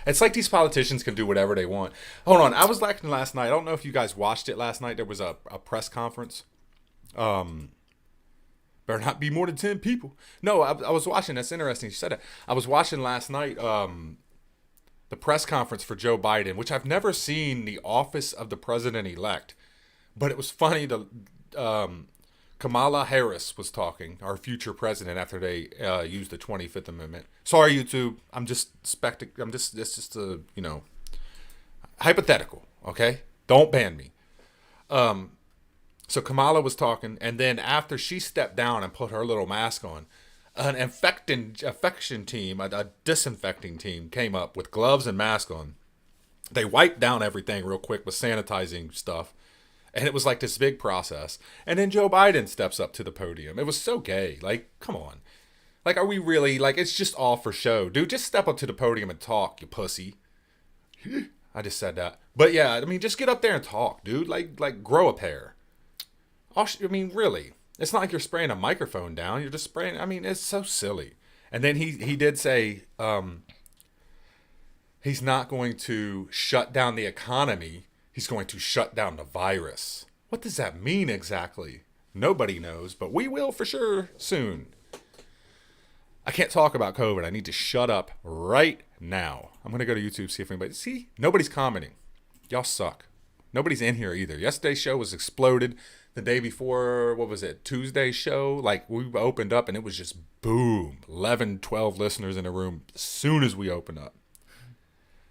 It's like these politicians can do whatever they want. Hold on, I was lacking last night. I don't know if you guys watched it last night. There was a press conference. Better not be more than 10 people. No, I was watching. That's interesting you said that. I was watching last night the press conference for Joe Biden, which I've never seen the office of the president-elect. But it was funny. Kamala Harris was talking, our future president, after they used the 25th Amendment. Sorry, YouTube. It's just a, hypothetical, okay? Don't ban me. So Kamala was talking, and then after she stepped down and put her little mask on, an infection team, a disinfecting team, came up with gloves and mask on. They wiped down everything real quick with sanitizing stuff, and it was like this big process. And then Joe Biden steps up to the podium. It was so gay. Like, come on. Like, are we really, like, it's just all for show. Dude, just step up to the podium and talk, you pussy. I just said that. But yeah, I mean, just get up there and talk, dude. Like grow a pair. I mean, really. It's not like you're spraying a microphone down. You're just spraying. I mean, it's so silly. And then he did say he's not going to shut down the economy. He's going to shut down the virus. What does that mean exactly? Nobody knows, but we will for sure soon. I can't talk about COVID. I need to shut up right now. I'm going to go to YouTube, see if anybody... See? Nobody's commenting. Y'all suck. Nobody's in here either. Yesterday's show was exploded. The day before, what was it, Tuesday's show? Like, we opened up and it was just boom. 11, 12 listeners in the room as soon as we opened up.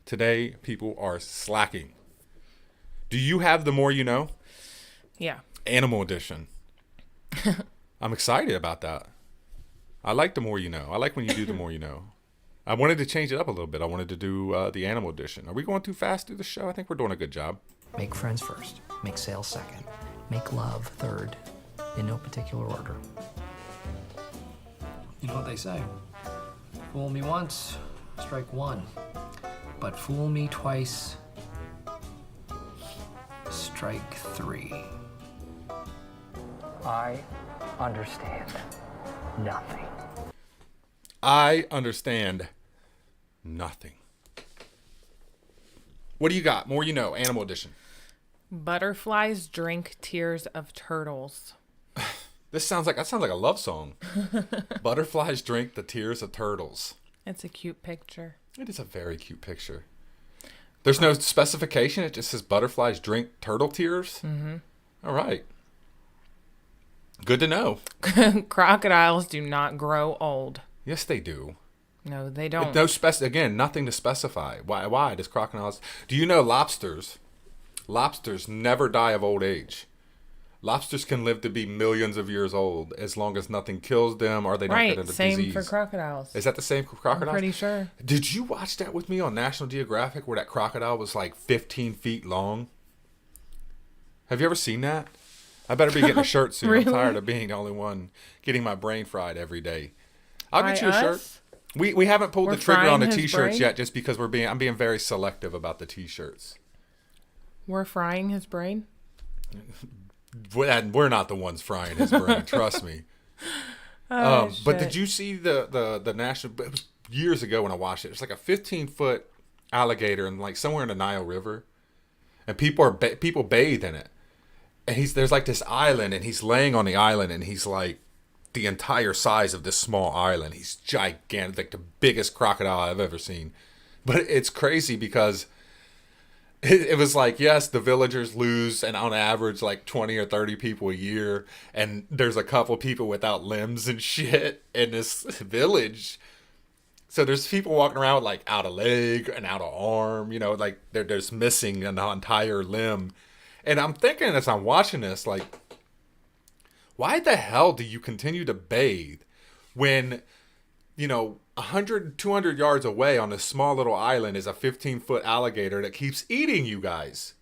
Today, people are slacking. Do you have the more you know? Yeah. Animal edition. I'm excited about that. I like the more you know. I like when you do the more you know. I wanted to change it up a little bit. I wanted to do the animal edition. Are we going too fast through the show? I think we're doing a good job. Make friends first. Make sales second. Make love third. In no particular order. You know what they say. Fool me once, strike one. But fool me twice, strike three. I understand nothing. I understand nothing. What do you got? More you know, animal edition. Butterflies drink tears of turtles. That sounds like a love song. Butterflies drink the tears of turtles. It's a cute picture. It is a very cute picture. There's no specification. It just says butterflies drink turtle tears. Mm-hmm. All right. Good to know. Crocodiles do not grow old. Yes, they do. No, they don't. Again, nothing to specify. Why does crocodiles? Do you know lobsters? Lobsters never die of old age. Lobsters can live to be millions of years old as long as nothing kills them or they don't get into same disease. for crocodiles. Is that the same for crocodiles? I'm pretty sure. Did you watch that with me on National Geographic where that crocodile was like 15 feet long? Have you ever seen that? I better be getting a shirt soon. Really? I'm tired of being the only one getting my brain fried every day. I'll get you a shirt. We haven't pulled We're the trigger on the frying his t-shirts brain? yet just because I'm being very selective about the t-shirts. We're frying his brain? We're not the ones frying his brain, trust me. But did you see the national? It was years ago when I watched it. It's like a 15-foot alligator in like somewhere in the Nile River, and people bathe in it. And there's like this island, and he's laying on the island, and he's like the entire size of this small island. He's gigantic, like the biggest crocodile I've ever seen. But it's crazy because it was like, yes, the villagers lose, and on average, like 20 or 30 people a year. And there's a couple people without limbs and shit in this village. So there's people walking around with, like, out a leg and out a arm, you know, like they're just missing an entire limb. And I'm thinking as I'm watching this, like, why the hell do you continue to bathe when, you know, 100, 200 yards away on this small little island is a 15-foot alligator that keeps eating you guys?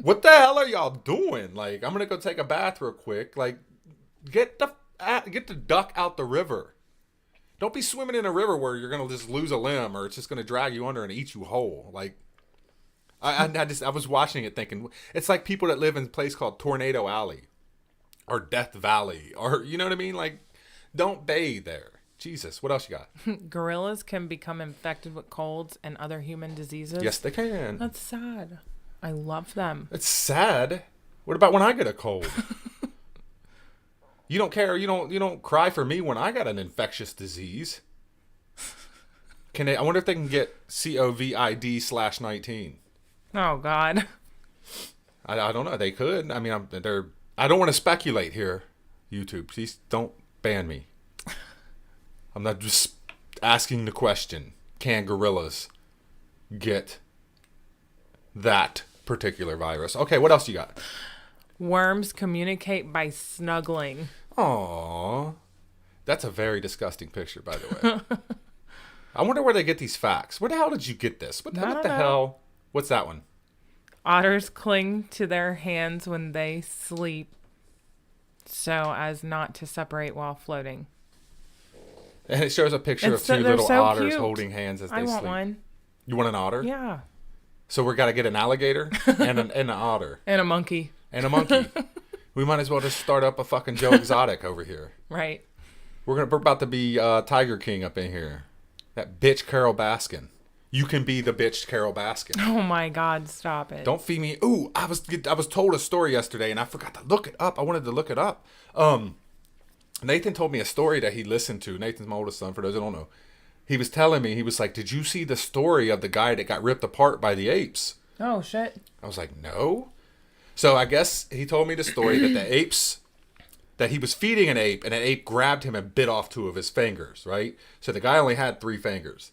What the hell are y'all doing? Like, I'm going to go take a bath real quick. Like, get the duck out the river. Don't be swimming in a river where you're going to just lose a limb or it's just going to drag you under and eat you whole. Like, I was watching it thinking, it's like people that live in a place called Tornado Alley or Death Valley or, you know what I mean? Like, don't bathe there. Jesus, what else you got? Gorillas can become infected with colds and other human diseases. Yes, they can. That's sad. I love them. It's sad. What about when I get a cold? You don't care. You don't cry for me when I got an infectious disease. Can they? I wonder if they can get COVID/19. Oh God. I don't know. They could. I mean, I don't want to speculate here. YouTube, please don't ban me. I'm not just asking the question. Can gorillas get that particular virus? Okay, what else you got? Worms communicate by snuggling. Aww. That's a very disgusting picture, by the way. I wonder where they get these facts. Where the hell did you get this? What the hell? What's that one? Otters cling to their hands when they sleep so as not to separate while floating. And it shows a picture of two little otters holding hands as they sleep. I want one. You want an otter? Yeah. So we got to get an alligator and an otter. And a monkey. And a monkey. We might as well just start up a fucking Joe Exotic over here. Right. We're about to be Tiger King up in here. That bitch Carol Baskin. You can be the bitch Carol Baskin. Oh my God, stop it. Don't feed me. Ooh, I was told a story yesterday and I forgot to look it up. I wanted to look it up. Nathan told me a story that he listened to. Nathan's my oldest son, for those that don't know. He was telling me, he was like, did you see the story of the guy that got ripped apart by the apes? Oh, shit. I was like, no. So I guess he told me the story that the apes, that he was feeding an ape, and an ape grabbed him and bit off 2 of his fingers, right? So the guy only had 3 fingers.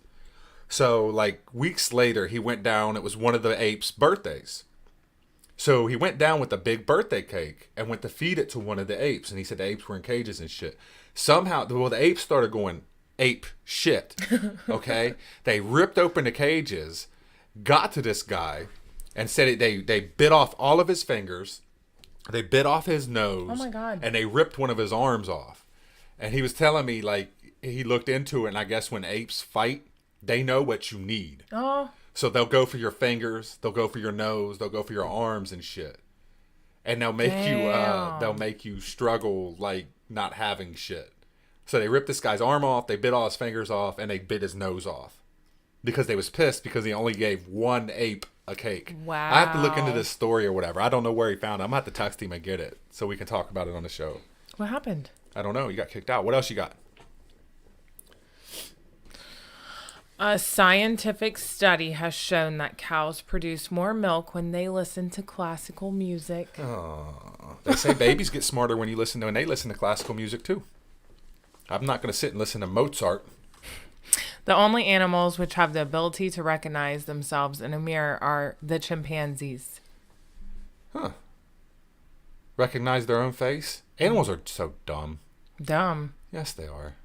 So, like, weeks later, he went down. It was one of the ape's birthdays. So he went down with a big birthday cake and went to feed it to one of the apes. And he said the apes were in cages and shit. Somehow, well, the apes started going ape shit, okay? They ripped open the cages, got to this guy, and said they bit off all of his fingers. They bit off his nose. Oh, my God. And they ripped one of his arms off. And he was telling me, like, he looked into it, and I guess when apes fight, they know what you need. Oh. So they'll go for your fingers, they'll go for your nose, they'll go for your arms and shit. And they'll make you struggle like not having shit. So they ripped this guy's arm off, they bit all his fingers off, and they bit his nose off. Because they was pissed because he only gave one ape a cake. Wow. I have to look into this story or whatever. I don't know where he found it. I'm going to have to text him and get it so we can talk about it on the show. What happened? I don't know. You got kicked out. What else you got? A scientific study has shown that cows produce more milk when they listen to classical music. Oh, they say babies get smarter when you listen to, and they listen to classical music too. I'm not going to sit and listen to Mozart. The only animals which have the ability to recognize themselves in a mirror are the chimpanzees. Huh. Recognize their own face? Animals are so dumb. Dumb. Yes, they are.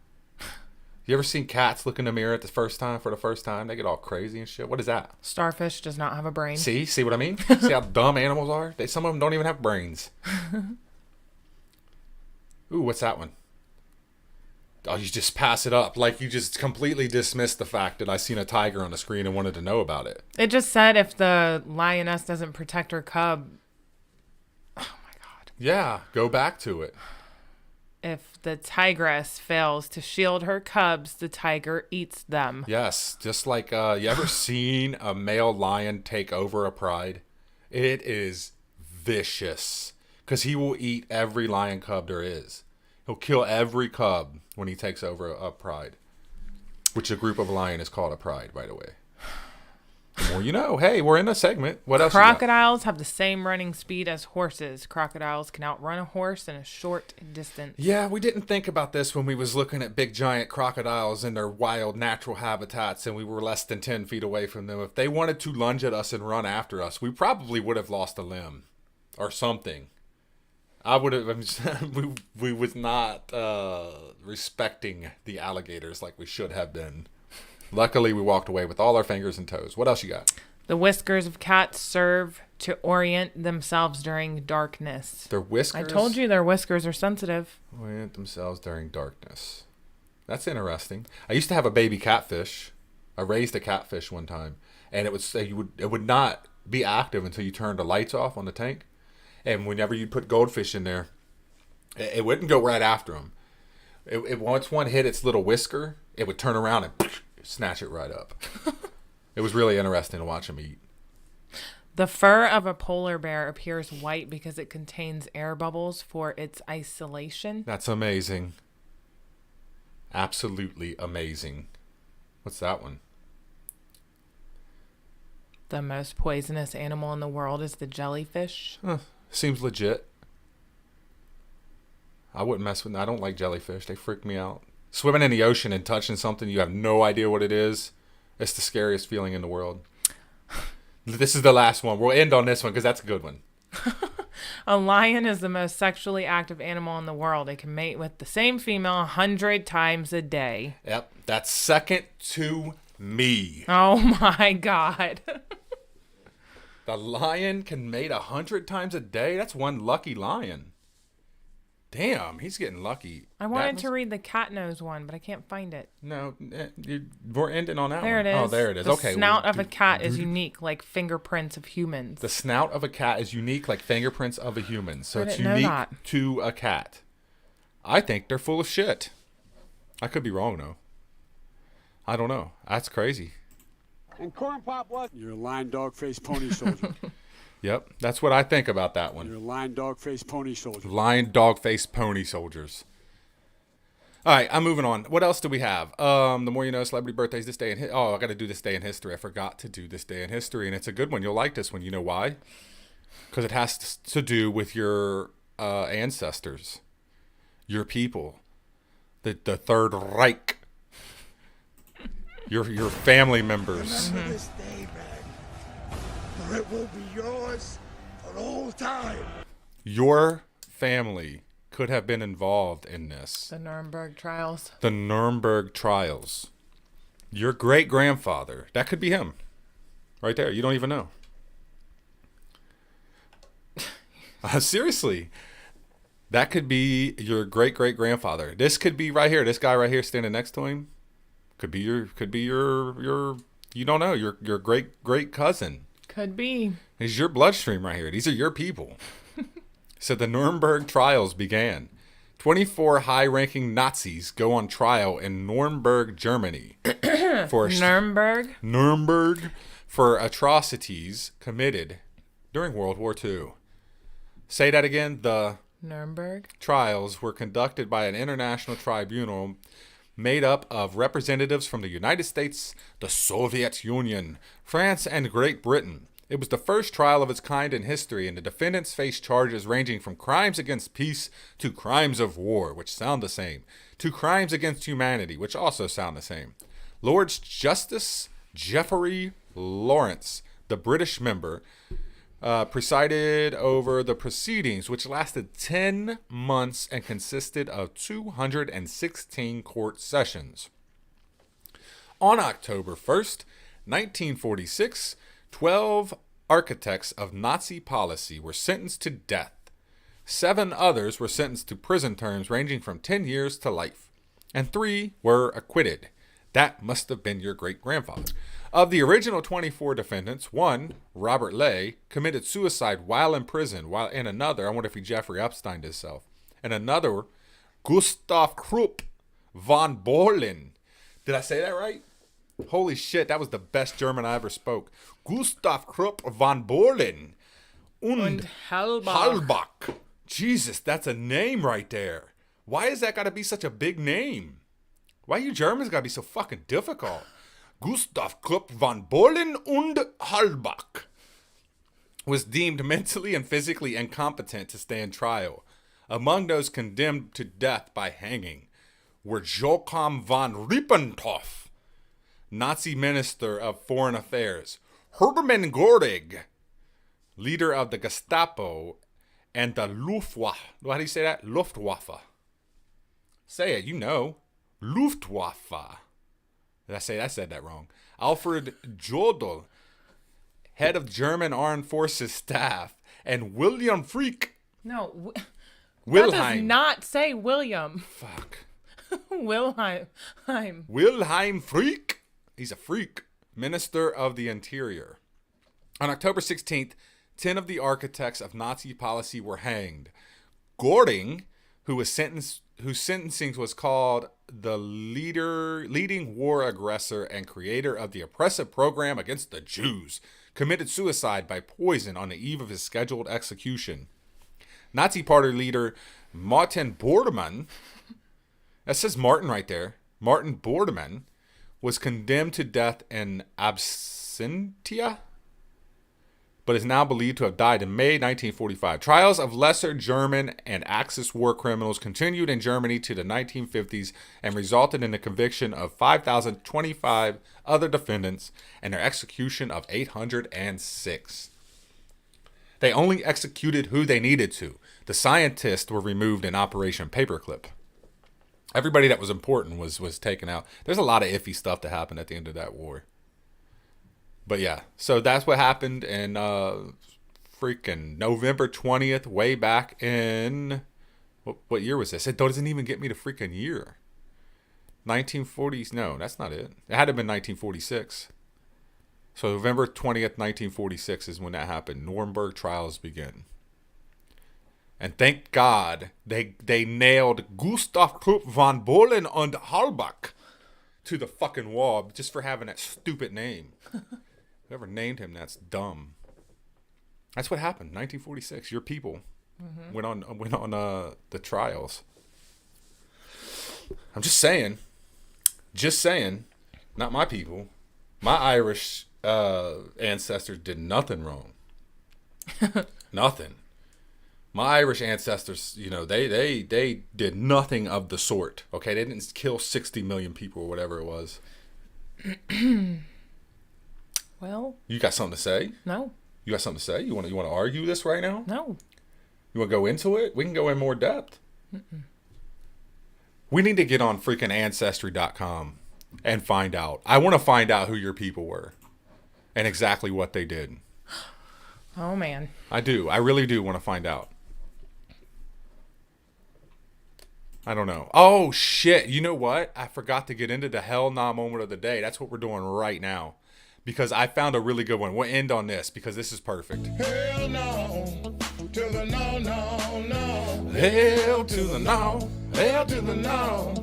You ever seen cats look in the mirror for the first time? They get all crazy and shit. What is that? Starfish does not have a brain. See what I mean? See how dumb animals are? Some of them don't even have brains. Ooh, what's that one? Oh, you just pass it up. Like you just completely dismissed the fact that I seen a tiger on the screen and wanted to know about it. It just said if the lioness doesn't protect her cub. Oh my God. Yeah, go back to it. If the tigress fails to shield her cubs, the tiger eats them. Yes, just like, you ever seen a male lion take over a pride? It is vicious, because he will eat every lion cub there is. He'll kill every cub when he takes over a pride, which a group of lion is called a pride, by the way. The more you know. Hey, we're in a segment. What else you got? Crocodiles have the same running speed as horses. Crocodiles can outrun a horse in a short distance. Yeah, we didn't think about this when we was looking at big giant crocodiles in their wild natural habitats and we were less than 10 feet away from them. If they wanted to lunge at us and run after us, we probably would have lost a limb or something. I would have, we was not respecting the alligators like we should have been. Luckily, we walked away with all our fingers and toes. What else you got? The whiskers of cats serve to orient themselves during darkness. Their whiskers? I told you their whiskers are sensitive. Orient themselves during darkness. That's interesting. I used to have a baby catfish. I raised a catfish one time, and it would say it would not be active until you turned the lights off on the tank. And whenever you put goldfish in there, it wouldn't go right after them. Once one hit its little whisker, it would turn around and snatch it right up. It was really interesting to watch them eat. The fur of a polar bear appears white because it contains air bubbles for its isolation. That's amazing. Absolutely amazing. What's that one? The most poisonous animal in the world is the jellyfish. Seems legit. I wouldn't mess with them. I don't like jellyfish. They freak me out. Swimming in the ocean and touching something you have no idea what it is, it's the scariest feeling in the world. This is the last one. We'll end on this one because that's a good one. A lion is the most sexually active animal in the world. It can mate with the same female 100 times a day. Yep. That's second to me. Oh my God. The lion can mate 100 times a day? That's one lucky lion. Damn, he's getting lucky. I wanted to read the cat nose one, but I can't find it. No, we're ending on that there one. There it is. Oh, there it is. The Okay. snout of a cat is unique, like fingerprints of humans. The snout of a cat is unique, like fingerprints of a human. So it's know unique that. to a cat. I think they're full of shit. I could be wrong, though. I don't know. That's crazy. And Corn Pop was. You're a lying dog-faced pony soldier. Yep, that's what I think about that one. You're a lying dog-faced pony soldier. Lion, dog-faced pony soldiers. All right, I'm moving on. What else do we have? The more you know, celebrity birthdays this day in I got to do this day in history. I forgot to do this day in history, and it's a good one. You'll like this one. You know why? Because it has to do with your ancestors, your people, the Third Reich, your family members. Remember this day, man. For it will be yours for all time. Your family could have been involved in this. The Nuremberg trials. The Nuremberg trials. Your great-grandfather. That could be him. Right there. You don't even know. Seriously. That could be your great-great-grandfather. This could be right here. This guy right here standing next to him. Could be your you don't know, your great cousin. Could be. He's your bloodstream right here. These are your people. So the Nuremberg trials began. 24 high-ranking Nazis go on trial in Nuremberg, Germany. Nuremberg for atrocities committed during World War II. Say that again. The Nuremberg trials were conducted by an international tribunal made up of representatives from the United States, the Soviet Union, France, and Great Britain. It was the first trial of its kind in history, and the defendants faced charges ranging from crimes against peace to crimes of war, which sound the same, to crimes against humanity, which also sound the same. Lord Justice Geoffrey Lawrence, the British member, presided over the proceedings, which lasted 10 months and consisted of 216 court sessions. On October 1st, 1946, 12 architects of Nazi policy were sentenced to death. 7 others were sentenced to prison terms ranging from 10 years to life, and 3 were acquitted. That must have been your great-grandfather. Of the original 24 defendants, one, Robert Ley, committed suicide while in prison, while in another, I wonder if he Jeffrey Epsteined himself, and another, Gustav Krupp von Bohlen. Did I say that right? Holy shit, that was the best German I ever spoke. Gustav Krupp von Bohlen und Halbach. Jesus, that's a name right there. Why has that got to be such a big name? Why you Germans got to be so fucking difficult? Gustav Krupp von Bohlen und Halbach, was deemed mentally and physically incompetent to stand trial. Among those condemned to death by hanging were Joachim von Ribbentrop, Nazi Minister of Foreign Affairs, Hermann Göring, leader of the Gestapo, and the Luftwaffe. How do you say that? Luftwaffe. Say it, you know. Luftwaffe. Did I said that wrong. Alfred Jodl, head of German Armed Forces Staff, and William Freak. No, Wilhelm. that does not say William. Fuck. Wilhelm. Wilhelm Freak. He's a freak. Minister of the Interior. On October 16th, 10 of the architects of Nazi policy were hanged. Göring, whose sentencing was called the leading war aggressor and creator of the oppressive program against the Jews, committed suicide by poison on the eve of his scheduled execution. Nazi Party leader Martin Bormann, that says Martin right there, Martin Bormann, was condemned to death in absentia, but is now believed to have died in May 1945. Trials of lesser German and Axis war criminals continued in Germany to the 1950s and resulted in the conviction of 5,025 other defendants and their execution of 806. They only executed who they needed to. The scientists were removed in Operation Paperclip. Everybody that was important was taken out. There's a lot of iffy stuff that happened at the end of that war. But yeah, so that's what happened in freaking November 20th, way back in, what year was this? It doesn't even get me to freaking year. 1940s, no, that's not it. It had to have been 1946. So November 20th, 1946 is when that happened. Nuremberg trials begin. And thank God they nailed Gustav Krupp von Bohlen und Halbach to the fucking wall just for having that stupid name. Whoever named him, that's dumb. That's what happened. 1946. Your people went on the trials. I'm just saying. Not my people. My Irish ancestors did nothing wrong. Nothing. My Irish ancestors, they did nothing of the sort. Okay, they didn't kill 60 million people or whatever it was. Well, you got something to say? No. You got something to say? You want to argue this right now? No. You want to go into it? We can go in more depth. We need to get on freaking Ancestry.com and find out. I want to find out who your people were and exactly what they did. Oh, man. I do. I really do want to find out. I don't know. Oh, shit. You know what? I forgot to get into the hell nah moment of the day. That's what we're doing right now. Because I found a really good one. We'll end on this because this is perfect. Hell no, to the no, no, no. Hell to the no. Hell to the no.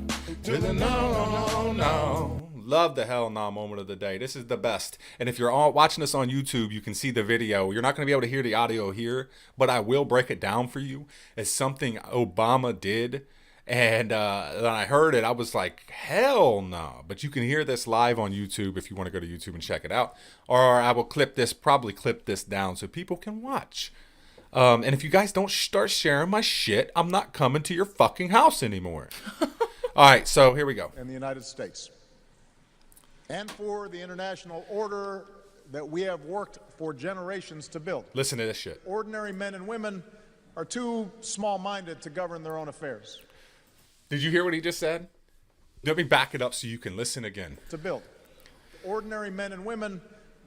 To the no, no, no. Love the hell nah moment of the day. This is the best. And if you're all watching this on YouTube, you can see the video. You're not going to be able to hear the audio here, but I will break it down for you. It's something Obama did. And when I heard it, I was like, hell no. But you can hear this live on YouTube if you want to go to YouTube and check it out. Or I will probably clip this down so people can watch. And if you guys don't start sharing my shit, I'm not coming to your fucking house anymore. All right, so here we go. In the United States. And for the international order that we have worked for generations to build. Listen to this shit. Ordinary men and women are too small-minded to govern their own affairs. Did you hear what he just said? Let me back it up so you can listen again. To build. Ordinary men and women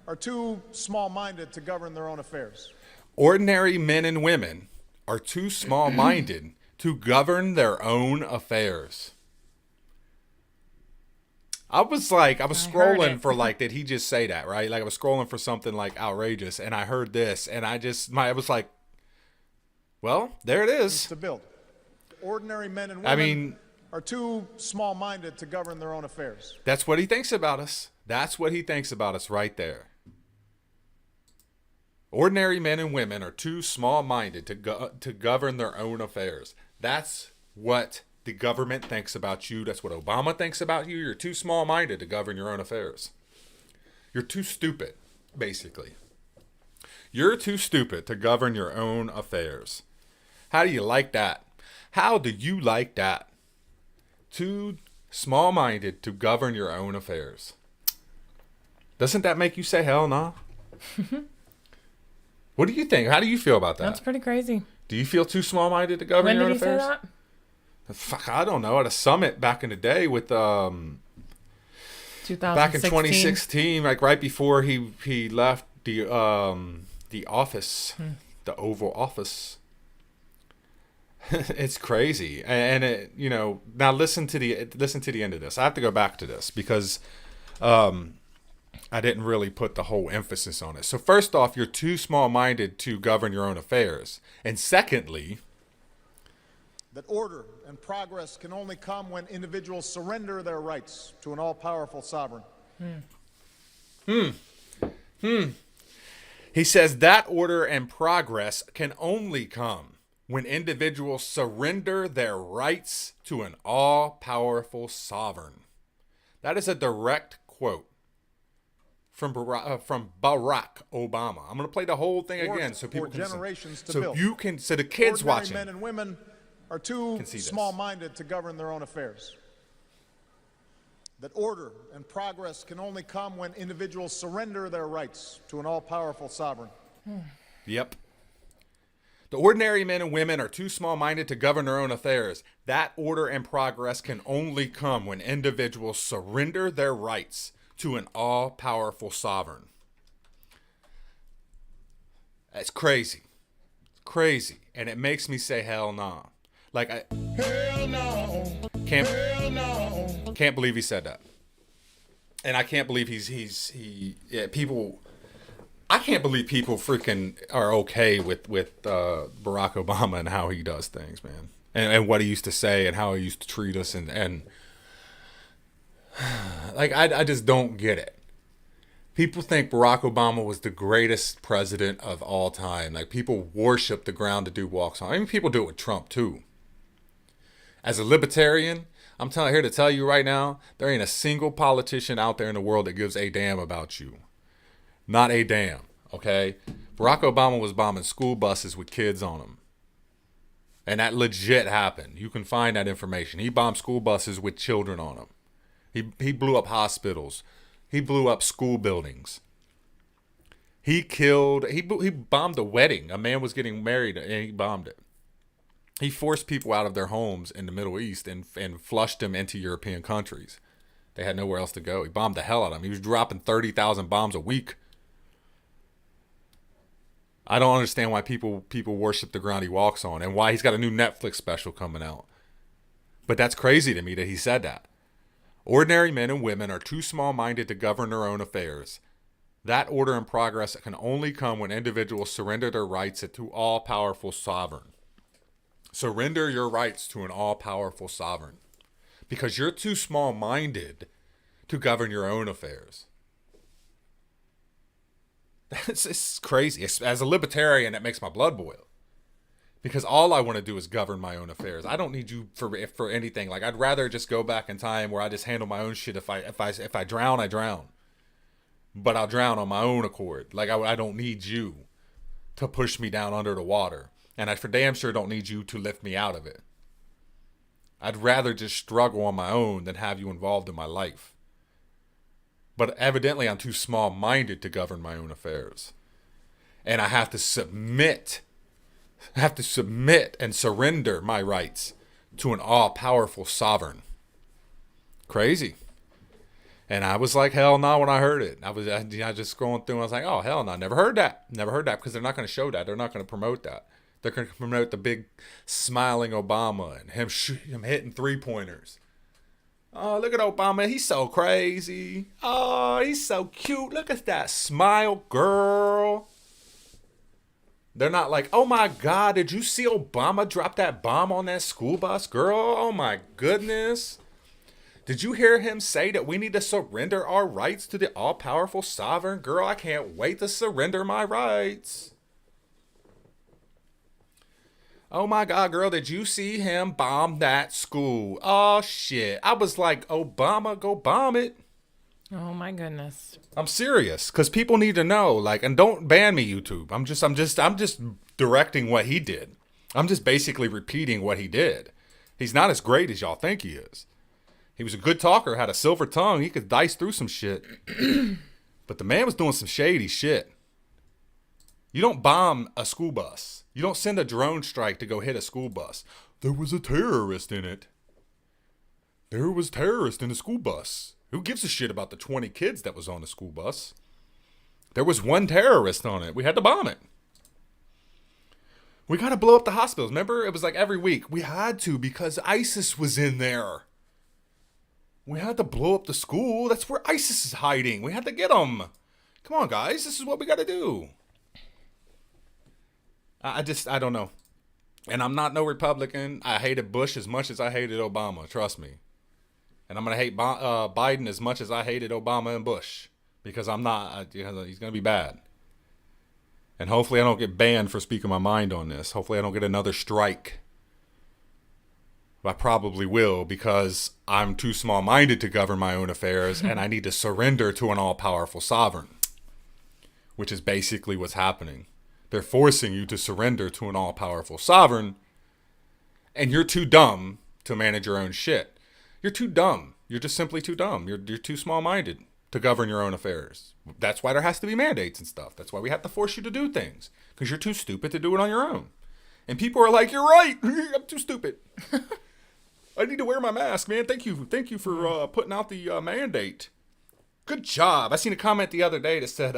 are too small-minded to govern their own affairs. Ordinary men and women are too small-minded to govern their own affairs. I was scrolling for did he just say that, right? Like I was scrolling for something like outrageous and I heard this and I was like, well, there it is. To build. Ordinary men and women are too small-minded to govern their own affairs. That's what he thinks about us. That's what he thinks about us right there. Ordinary men and women are too small-minded to govern their own affairs. That's what the government thinks about you. That's what Obama thinks about you. You're too small-minded to govern your own affairs. You're too stupid, basically. You're too stupid to govern your own affairs. How do you like that? How do you like that? Too small-minded to govern your own affairs. Doesn't that make you say hell nah? What do you think? How do you feel about that? That's pretty crazy. Do you feel too small-minded to govern your own affairs? When did he say that? Fuck, I don't know. At a summit back in the day with 2016. back in 2016, like right before he left the office, the Oval Office. It's crazy, and it, you know, now listen to the end of this. I have to go back to this because I didn't really put the whole emphasis on it. So first off, you're too small-minded to govern your own affairs, and secondly, that order and progress can only come when individuals surrender their rights to an all-powerful sovereign. He says that order and progress can only come when individuals surrender their rights to an all-powerful sovereign. That is a direct quote from Barack Obama. I'm going to play the whole thing again so people can generations listen. to build. So the kids Ordinary watching men and women are too small-minded to govern their own affairs. That order and progress can only come when individuals surrender their rights to an all-powerful sovereign. Yep. The ordinary men and women are too small-minded to govern their own affairs. That order and progress can only come when individuals surrender their rights to an all-powerful sovereign. That's crazy. It's crazy. And it makes me say hell no. Like, hell no. Can't believe he said that. And I can't believe people... I can't believe people freaking are okay with Barack Obama and how he does things, man. And what he used to say and how he used to treat us. And like, I just don't get it. People think Barack Obama was the greatest president of all time. Like, people worship the ground the dude walks on. I mean, people do it with Trump, too. As a libertarian, I'm here to tell you right now, there ain't a single politician out there in the world that gives a damn about you. Not a damn, okay? Barack Obama was bombing school buses with kids on them. And that legit happened. You can find that information. He bombed school buses with children on them. He blew up hospitals. He blew up school buildings. He bombed a wedding. A man was getting married and he bombed it. He forced people out of their homes in the Middle East and flushed them into European countries. They had nowhere else to go. He bombed the hell out of them. He was dropping 30,000 bombs a week. I don't understand why people worship the ground he walks on and why he's got a new Netflix special coming out. But that's crazy to me that he said that. Ordinary men and women are too small-minded to govern their own affairs. That order and progress can only come when individuals surrender their rights to all-powerful sovereign. Surrender your rights to an all-powerful sovereign. Because you're too small-minded to govern your own affairs. It's crazy. As a libertarian, that makes my blood boil. Because all I want to do is govern my own affairs. I don't need you for anything. Like, I'd rather just go back in time where I just handle my own shit. If I drown, I drown. But I'll drown on my own accord. Like, I don't need you to push me down under the water. And I for damn sure don't need you to lift me out of it. I'd rather just struggle on my own than have you involved in my life. But evidently I'm too small-minded to govern my own affairs. And I have to submit and surrender my rights to an all-powerful sovereign. Crazy. And I was like, hell no, when I heard it. I just scrolling through and I was like, oh, hell no, never heard that. Never heard that because they're not going to show that. They're not going to promote that. They're going to promote the big smiling Obama and him hitting three-pointers. Oh, look at Obama. He's so crazy. Oh, he's so cute. Look at that smile, girl. They're not like, oh my God, did you see Obama drop that bomb on that school bus, girl? Oh my goodness. Did you hear him say that we need to surrender our rights to the all-powerful sovereign? Girl, I can't wait to surrender my rights. Oh my God, girl, did you see him bomb that school? Oh shit. I was like, Obama, go bomb it. Oh my goodness. I'm serious, because people need to know. Like, and don't ban me, YouTube. I'm just directing what he did. I'm just basically repeating what he did. He's not as great as y'all think he is. He was a good talker, had a silver tongue. He could dice through some shit. But the man was doing some shady shit. You don't bomb a school bus. You don't send a drone strike to go hit a school bus. There was a terrorist in it. There was terrorists in the school bus. Who gives a shit about the 20 kids that was on the school bus? There was one terrorist on it. We had to bomb it. We got to blow up the hospitals. Remember, it was like every week. We had to because ISIS was in there. We had to blow up the school. That's where ISIS is hiding. We had to get them. Come on, guys. This is what we got to do. I don't know. And I'm not no Republican. I hated Bush as much as I hated Obama. Trust me. And I'm going to hate Biden as much as I hated Obama and Bush. Because I'm not. He's going to be bad. And hopefully I don't get banned for speaking my mind on this. Hopefully I don't get another strike. I probably will, because I'm too small-minded to govern my own affairs, and I need to surrender to an all-powerful sovereign, which is basically what's happening. They're forcing you to surrender to an all-powerful sovereign, and you're too dumb to manage your own shit. You're too dumb. You're just simply too dumb. You're too small-minded to govern your own affairs. That's why there has to be mandates and stuff. That's why we have to force you to do things, because you're too stupid to do it on your own. And people are like, you're right. I'm too stupid. I need to wear my mask, man. Thank you for putting out the mandate. Good job. I seen a comment the other day that said,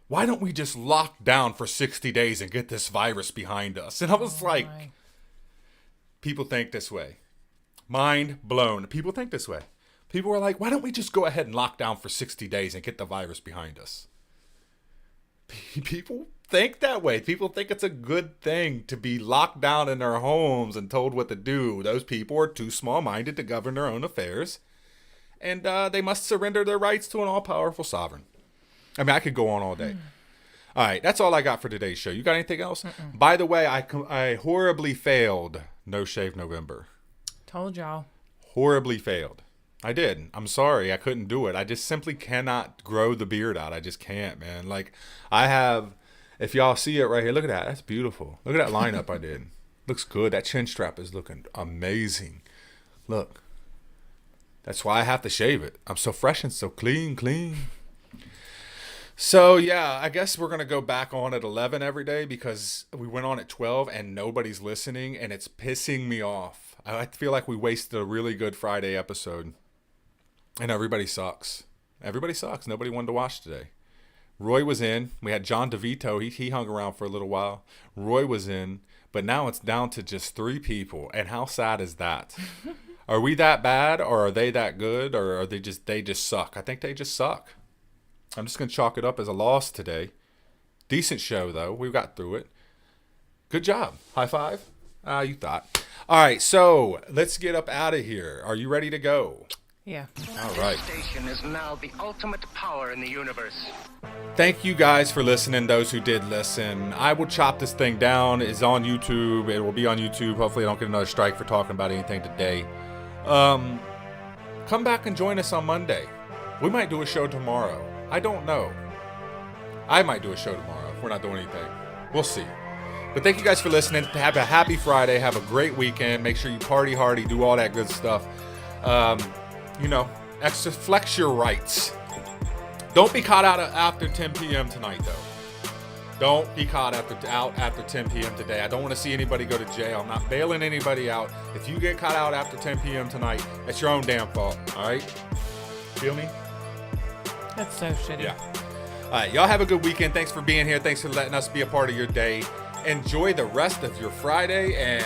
why don't we just lock down for 60 days and get this virus behind us? And I was people think this way. Mind blown. People think this way. People are like, why don't we just go ahead and lock down for 60 days and get the virus behind us? People think that way. People think it's a good thing to be locked down in their homes and told what to do. Those people are too small-minded to govern their own affairs. And they must surrender their rights to an all-powerful sovereign. I mean, I could go on all day. All right, that's all I got for today's show. You got anything else? By the way, I horribly failed No Shave November. Told y'all. Horribly failed. I did. I'm sorry. I couldn't do it. I just simply cannot grow the beard out. I just can't, man. Like, I have, if y'all see it right here, look at that. That's beautiful. Look at that lineup I did. Looks good. That chin strap is looking amazing. Look. That's why I have to shave it. I'm so fresh and so clean. So, yeah, I guess we're going to go back on at 11 every day, because we went on at 12 and nobody's listening, and it's pissing me off. I feel like we wasted a really good Friday episode. And everybody sucks. Everybody sucks. Nobody wanted to watch today. Roy was in. We had John DeVito. He hung around for a little while. Roy was in. But now it's down to just 3 people. And how sad is that? Are we that bad, or are they that good, or are they just suck? I think they just suck. I'm just going to chalk it up as a loss today. Decent show, though. We got through it. Good job. High five. You thought. All right, so let's get up out of here. Are you ready to go? Yeah. All right. This station is now the ultimate power in the universe. Thank you guys for listening, those who did listen. I will chop this thing down. It's on YouTube. It will be on YouTube. Hopefully I don't get another strike for talking about anything today. Come back and join us on Monday. We might do a show tomorrow. I don't know. I might do a show tomorrow if we're not doing anything. We'll see. But thank you guys for listening. Have a happy Friday. Have a great weekend. Make sure you party hardy. Do all that good stuff. Flex your rights. Don't be caught out after 10 p.m. tonight, though. Don't be caught out after 10 p.m. today. I don't want to see anybody go to jail. I'm not bailing anybody out. If you get caught out after 10 p.m. tonight, it's your own damn fault. All right? Feel me? That's so shitty. Yeah. All right. Y'all have a good weekend. Thanks for being here. Thanks for letting us be a part of your day. Enjoy the rest of your Friday, and